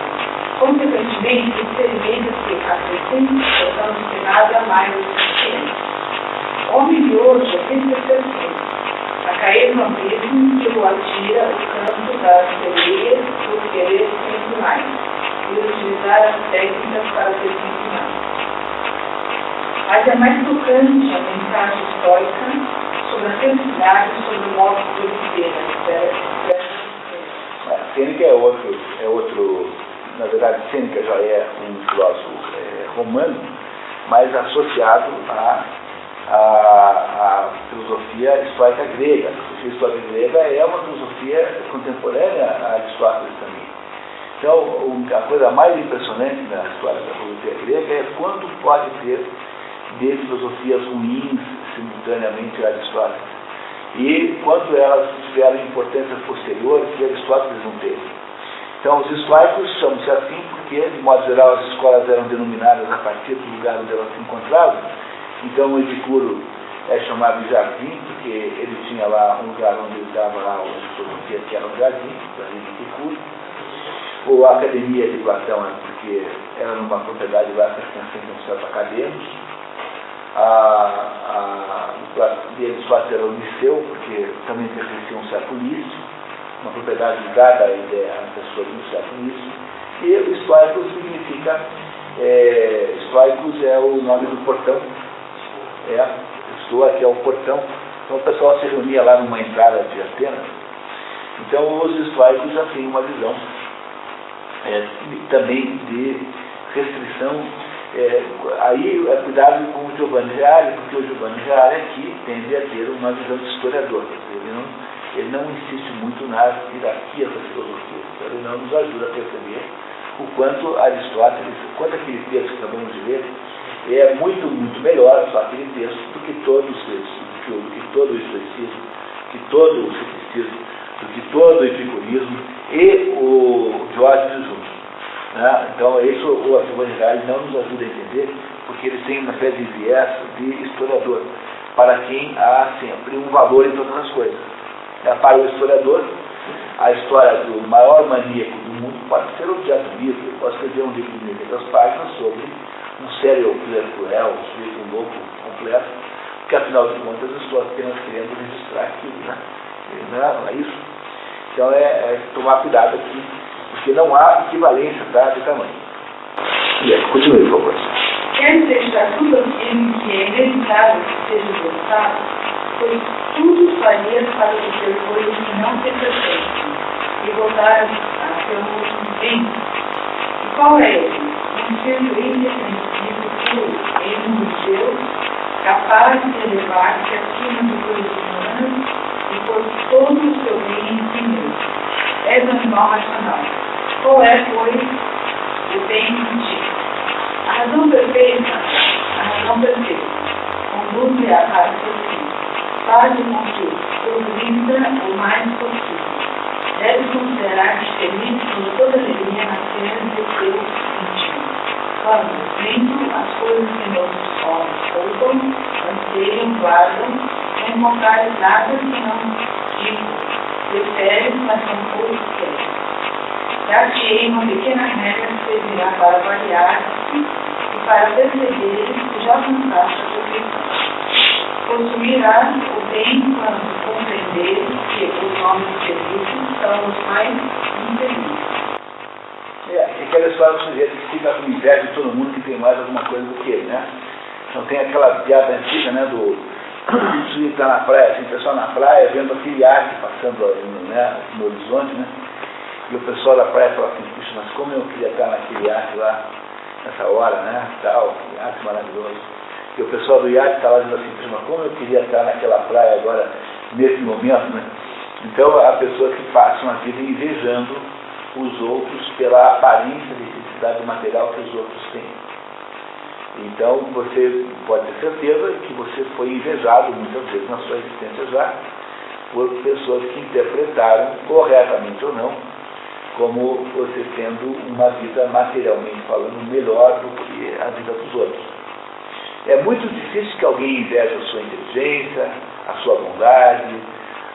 Consequentemente, experimenta que acrescente portanto que nada mais é suficiente. O homem de hoje é sempre perfeito. A cair no abismo que o atira o campo das sereias por querer sempre mais e utilizar as técnicas para ter sempre mais. Mas é mais tocante a mensagem estoica sobre a felicidade e sobre o modo de viver. Sêneca é outro, na verdade Sêneca já é um filósofo romano, mas associado à filosofia estoica grega. A filosofia estoica grega é uma filosofia contemporânea a Aristóteles também. Então, a coisa mais impressionante na história da filosofia grega é quanto pode ter de filosofias ruins simultaneamente a Aristóteles. E quanto elas tiveram importâncias posteriores que Aristóteles não teve. Então, os estoicos chamam-se assim porque, de modo geral, as escolas eram denominadas a partir do lugar onde elas se encontravam. Então, o Epicuro é chamado de jardim, porque ele tinha lá um lugar onde ele dava lá a filosofia, que era um jardim de Epicuro. Ou a academia de Platão, porque era numa propriedade lá que pertencia a um certo acadêmico. De Aristóteles era o Liceu, porque também pertencia a um certo Lício, uma propriedade ligada à ideia à pessoa de um certo Lício. E o estoicos significa, estoicos é o nome do portão, Estoa, que é o portão. Então o pessoal se reunia lá numa entrada de Atenas. Então os estoicos já têm uma visão também de restrição. Aí é cuidado com o Giovanni Reale, porque o Giovanni Reale aqui tende a ter uma visão de historiador. Ele não insiste muito na hierarquia da filosofia. Então ele não nos ajuda a perceber o quanto Aristóteles, quanto aquele texto que acabamos de ler, é muito, muito melhor, só aquele texto, do que todo o estoicismo, que todo o ceticismo, do que todo o epicurismo e o Diógenes juntos. Né? Então, isso o Giovanni Reale não nos ajuda a entender, porque eles têm uma espécie de viés de historiador, para quem há sempre um valor em todas as coisas. Para o historiador, a história do maior maníaco do mundo pode ser objeto de livro. Ele pode escrever um livro de 1.500 páginas sobre um serial killer cruel, um sujeito louco completo, porque afinal de contas eu estou apenas querendo registrar aquilo, né? Não é isso? Então é tomar cuidado aqui, porque não há equivalência de tamanho. Continue, por favor. Quer seja tudo aquilo que é inevitável que seja gostado, pois tudo farias para obter coisas que não te pertencem, e voltar a seu tempo. E qual é ele? Um ser indefensivo, puro, em um Deus, capaz de elevar-se acima de coisas humanas e por todo o seu bem em si mesmo. És um animal racional. Qual é, pois, o bem em ti? A razão perfeita, conduz-me a raciocínio, faz com que progrida o mais possível. Deve considerar-te feliz por toda a alegria nascendo do teu íntimo. Quando, vendo as coisas que nossos olhos poupam, anseiam, guardam, sem mostrar nada que não digo, preferes, mas são poucos querem. Dar-te-ei uma pequena regra que servirá para variar-se e para perceber que já alcançaste a perfeição. Possuirás o bem quando compreenderes que os homens felizes são os mais infelizes. Aquela história do sujeito que fica com inveja de todo mundo que tem mais alguma coisa do que ele, né? Então tem aquela piada antiga, né, do sujeito estar na praia, assim, o pessoal na praia vendo aquele iate passando, né, no horizonte, né? E o pessoal da praia fala assim, puxa, mas como eu queria estar naquele iate lá, nessa hora, né, tal, iate maravilhoso. E o pessoal do iate estava dizendo assim, puxa, mas como eu queria estar naquela praia agora, nesse momento, né? Então, há pessoas que passam a vida invejando os outros pela aparência de necessidade material que os outros têm. Então, você pode ter certeza que você foi invejado muitas vezes na sua existência já por pessoas que interpretaram, corretamente ou não, como você tendo uma vida materialmente falando melhor do que a vida dos outros. É muito difícil que alguém inveje a sua inteligência, a sua bondade,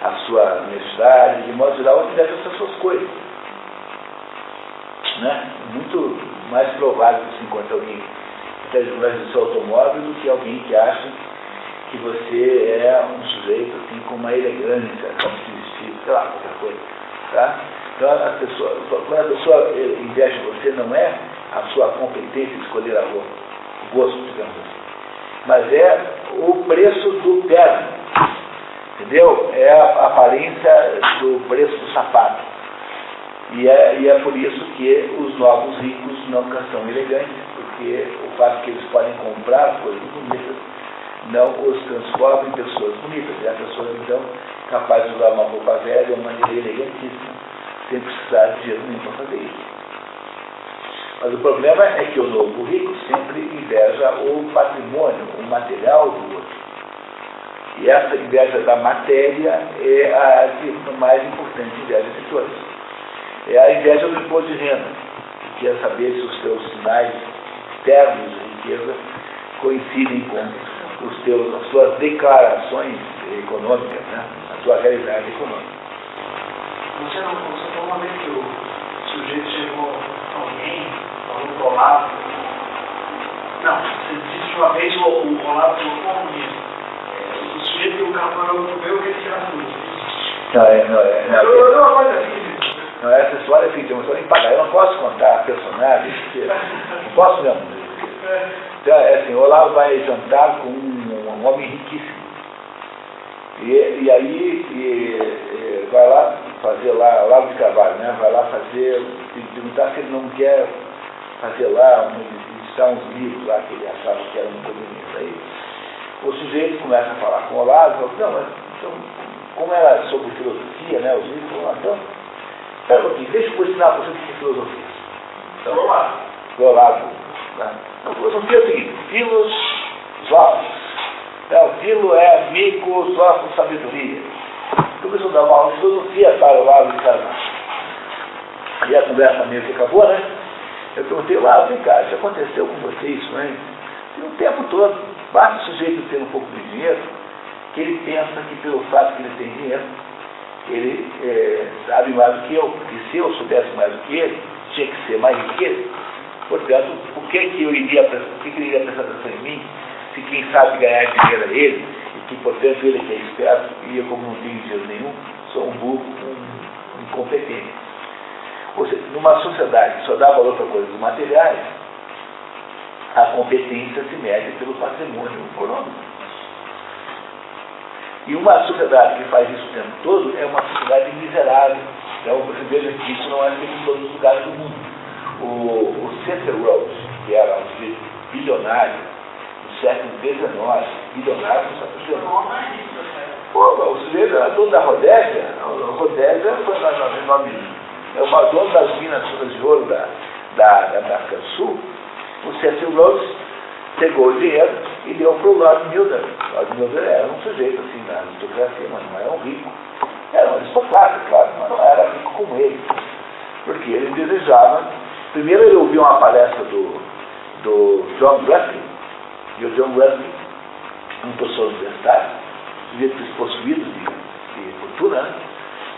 a sua honestidade, de modo geral, inveja as suas coisas. Né? Muito mais provável que se encontre alguém que esteja no seu automóvel do que alguém que acha que você é um sujeito assim, com uma elegância, como se vestir, sei lá, qualquer coisa. Tá? Então, quando a pessoa inveja você, não é a sua competência em escolher a roupa, o gosto, digamos assim, mas é o preço do terno, entendeu? É a aparência do preço do sapato. E é por isso que os novos ricos nunca são elegantes, porque o fato que eles podem comprar coisas bonitas não os transforma em pessoas bonitas. E há pessoas, então, capazes de usar uma roupa velha de uma maneira elegantíssima, sem precisar de dinheiro nenhum para fazer isso. Mas o problema é que o novo rico sempre inveja o patrimônio, o material do outro. E essa inveja da matéria é a mais importante inveja de todas. É a inveja do imposto de renda, que quer saber se os teus sinais externos de riqueza coincidem com as suas declarações econômicas, né? A sua realidade econômica. Você falou uma vez que o sujeito chegou a alguém, falou para o Olavo. Não, você disse uma vez o Olavo falou como isso. O sujeito que o carro parou no meu, que ele tirasse luz. Não, coisa assim. Não, essa história é uma história impagável. Eu não posso contar personagens, não posso mesmo. Então, é assim, o Olavo vai jantar com um homem riquíssimo. E aí vai lá fazer lá, Olavo de Carvalho, né? Vai lá perguntar se ele não quer fazer lá, editar uns livros lá que ele achava que eram muito bonitos. Aí o sujeito começa a falar com o Olavo, fala, não, mas então, como era sobre filosofia, né? Os livros, falou, então, espera um pouquinho, deixa eu ensinar para você o que é filosofia. Então, vamos lá. O Olavo, né? A filosofia é o seguinte, filosóficos. Então, filo é amigo, só com sabedoria. Começou a dar uma aula de filosofia para o Olavo de Carvalho. E a conversa meio que acabou, né? Eu perguntei, Olavo, vem cá, já aconteceu com você isso, né? E o tempo todo, basta o sujeito ter um pouco de dinheiro, que ele pensa que pelo fato que ele tem dinheiro, ele sabe mais do que eu, porque se eu soubesse mais do que ele, tinha que ser mais do que ele. Portanto, por que ele iria prestar atenção em mim, se quem sabe ganhar dinheiro é ele, e que, portanto, ele que é esperto, e eu, como não tenho dinheiro nenhum, sou um burro, um incompetente. Ou seja, numa sociedade que só dá valor para coisas materiais, a competência se mede pelo patrimônio econômico. E uma sociedade que faz isso o tempo todo é uma sociedade miserável. Então, você veja que isso não é feito em todos os lugares do mundo. O Cecil Rhodes, que era um sujeito bilionário no século XIX, bilionário no século XIX. O sujeito era dono da Rodésia. A Rodésia foi é uma dona das minas de ouro da América do Sul. O Cecil Rhodes pegou o dinheiro e deu para o Lord Milner. O Lord Milner era um sujeito assim na aristocracia, mas não era um rico. Era um aristocrata, claro, mas não era rico como ele. Porque ele desejava. Primeiro ele ouviu uma palestra do John Ruskin, e o John Ruskin, um professor universitário, sujeito despossuído de fortuna, né?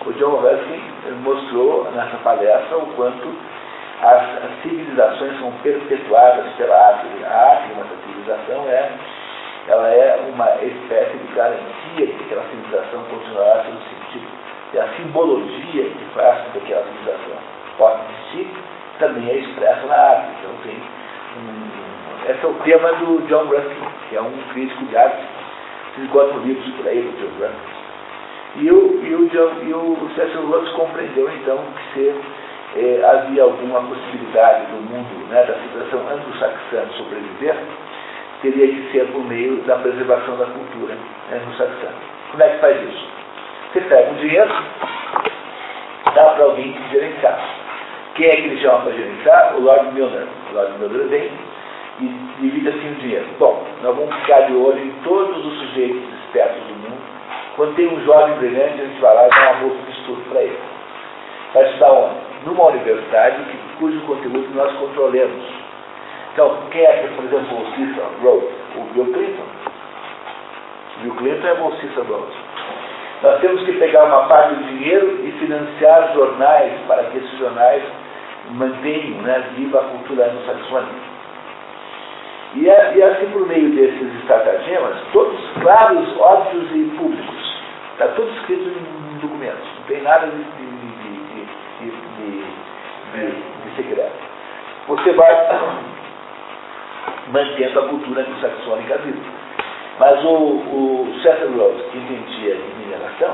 O John Ruskin mostrou nessa palestra o quanto as civilizações são perpetuadas pela arte. A arte de uma civilização ela é uma espécie de garantia de que aquela civilização continuará sendo sentido. E a simbologia que faz com que aquela civilização possa existir também é expressa na arte. Então, esse é o tema do John Ruskin, que é um crítico de arte. Vocês gostam de livros por aí do John Ruskin. E o Cecil Rhodes compreendeu, então, que se havia alguma possibilidade do mundo, né, da civilização anglo-saxã sobreviver, teria que ser por meio da preservação da cultura anglo-saxã. Como é que faz isso? Você pega o dinheiro, dá para alguém gerenciar. Quem é que ele chama para gerenciar? O Lord Milner. O Lord Milner vem e divide assim o dinheiro. Bom, nós vamos ficar de olho em todos os sujeitos espertos do mundo. Quando tem um jovem brilhante, a gente vai lá e dá uma bolsa de estudo para ele. Vai estudar onde? Numa universidade cujo conteúdo nós controlemos. Então, quem é que, por exemplo, o Cecil Rhodes? O Bill Clinton. O Bill Clinton é o Cecil Rhodes. Nós temos que pegar uma parte do dinheiro e financiar jornais para que esses jornais mantenham, né, viva a cultura anglo-saxônica. E assim, por meio desses estratagemas, todos claros, óbvios e públicos. Está tudo escrito em documentos. Não tem nada de segredo. Você vai mantendo a cultura anglo-saxônica viva. Mas o Cecil Rhodes, que entendia de mineração,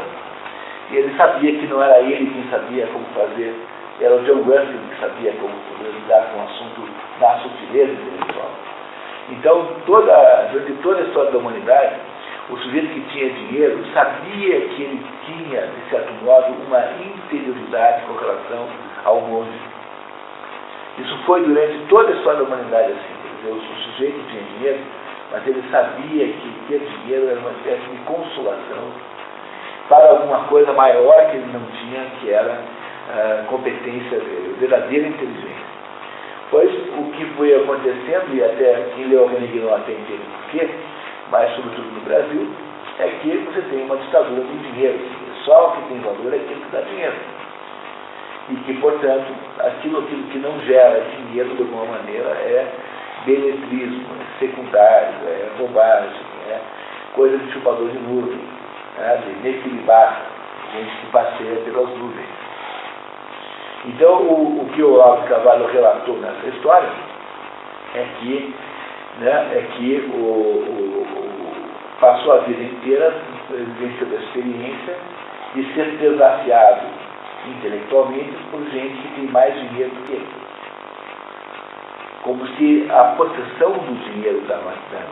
ele sabia que não era ele quem sabia como fazer, era o John Ruskin que sabia como lidar com o assunto da sutileza intelectual. Então, durante toda a história da humanidade, o sujeito que tinha dinheiro sabia que ele tinha, de certo modo, uma interioridade com relação ao mundo. Isso foi durante toda a história da humanidade assim. Quer dizer, o sujeito tinha dinheiro, mas ele sabia que ter dinheiro era uma espécie de consolação para alguma coisa maior que ele não tinha, que era competência, verdadeira inteligência. Pois o que foi acontecendo, e até quem leu a René Guénon até entende porquê, mas sobretudo no Brasil, é que você tem uma ditadura do dinheiro. Só o que tem valor é aquilo que dá dinheiro. E que, portanto, aquilo que não gera dinheiro de alguma maneira é beletrismo, é secundário, é bobagem, é coisa de chupador de nuvem, de nefilibar, gente que passeia pelas nuvens. Então, o que o Olavo de Carvalho relatou nessa história é que, passou a vida inteira vivenciando a experiência de ser desafiado intelectualmente por gente que tem mais dinheiro do que ele. Como se a possessão do dinheiro da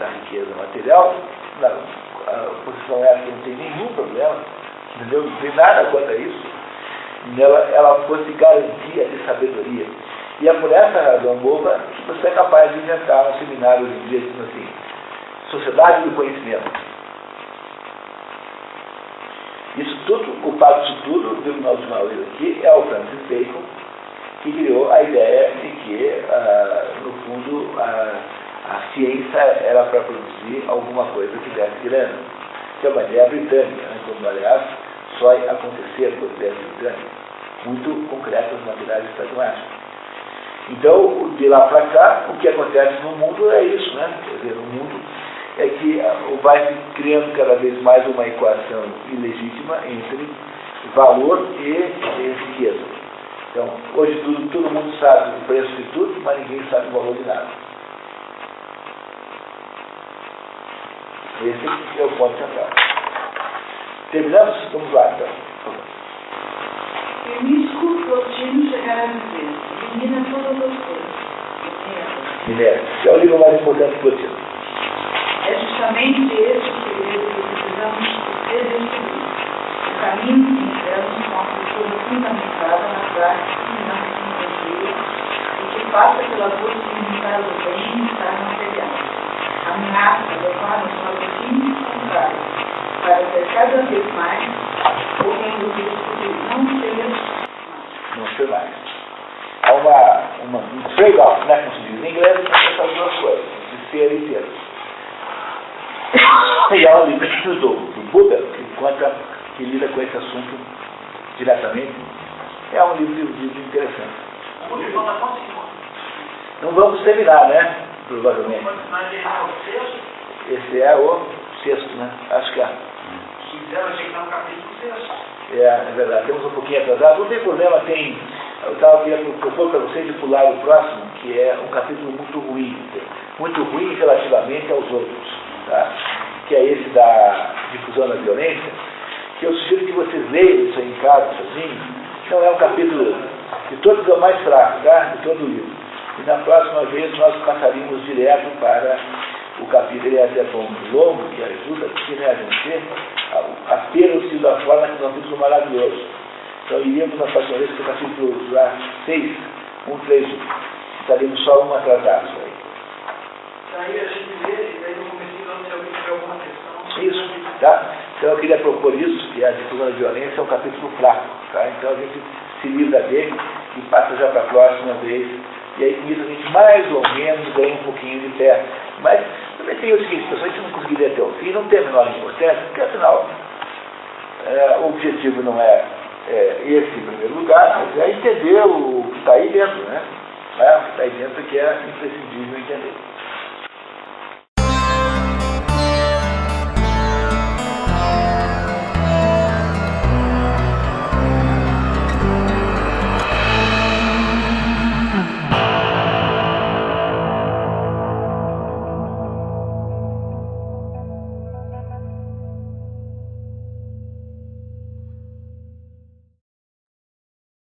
riqueza material, a possessão essa não tem nenhum problema, entendeu? Não tem nada contra isso, ela fosse garantia de sabedoria. E é por essa razão boba que você é capaz de inventar um seminário hoje em dia dizendo assim, sociedade do conhecimento. Isso tudo, o culpado disso tudo, viu na última vez aqui, é o Francis Bacon, que criou a ideia de que, no fundo, a ciência era para produzir alguma coisa que desse grana. Que é uma ideia britânica, né? Como, aliás, só acontecer por ideias britânicas, muito concretas, materiais e pragmáticos. Então, de lá para cá, o que acontece no mundo é isso, né? Quer dizer, no mundo é que vai se criando cada vez mais uma equação ilegítima entre valor e riqueza. Então, hoje todo mundo sabe o preço de tudo, mas ninguém sabe o valor de nada. Esse é o ponto central. Terminamos? Vamos lá, então. E o místico Plotino chegará a dizer, elimina todas as coisas. Minério. Que é o livro mais importante de Plotino. É justamente esse o segredo que precisamos ter deste livro. O caminho que iniciamos com a cultura fundamentada na prática e na filosofia e que passa pela busca de imitar o bem e estar material. Ameaça levar os nossos fins contrários para ser cada vez mais correndo o risco de não ser mais. Não ser mais. Há um trade-off, né, como se diz em inglês, entre essas duas coisas, de ser e ter. E há um livro do Buda que lida com esse assunto diretamente. É um livro interessante. O livro está consigo. Não vamos terminar, né? Provavelmente. Esse é o sexto, né? Acho que é. Se quiser, eu achei que está no capítulo 6. É verdade. Temos um pouquinho atrasado. Não tem problema, tem. Eu queria propor para vocês de pular o próximo, que é um capítulo muito ruim. Muito ruim relativamente aos outros. Tá? Que é esse da difusão da violência, que eu sugiro que vocês leiam isso aí em casa, sozinhos. Então é um capítulo de todos é o mais fraco, tá? De todo o livro. E na próxima vez nós passaríamos direto para o capítulo, ele é até bom longo, que ajuda a vencer a ter o sentido da forma que nós temos um maravilhoso. Então iríamos na próxima vez para o capítulo 6, 131. Estaríamos só um atrasado aí. Daí a gente vê, e daí no começo do ano, se alguém tiver alguma questão. Isso, tá? Então eu queria propor isso, que a difusão da violência é um capítulo fraco, tá? Então a gente se livra dele e passa já para a próxima vez. E aí com isso a gente mais ou menos ganha um pouquinho de pé. Mas também tem o seguinte, pessoal, a gente não conseguiria até o fim, não tem a menor importância, porque afinal o objetivo não é esse em primeiro lugar, mas é entender o que está aí dentro, né? O que está aí dentro que é imprescindível entender.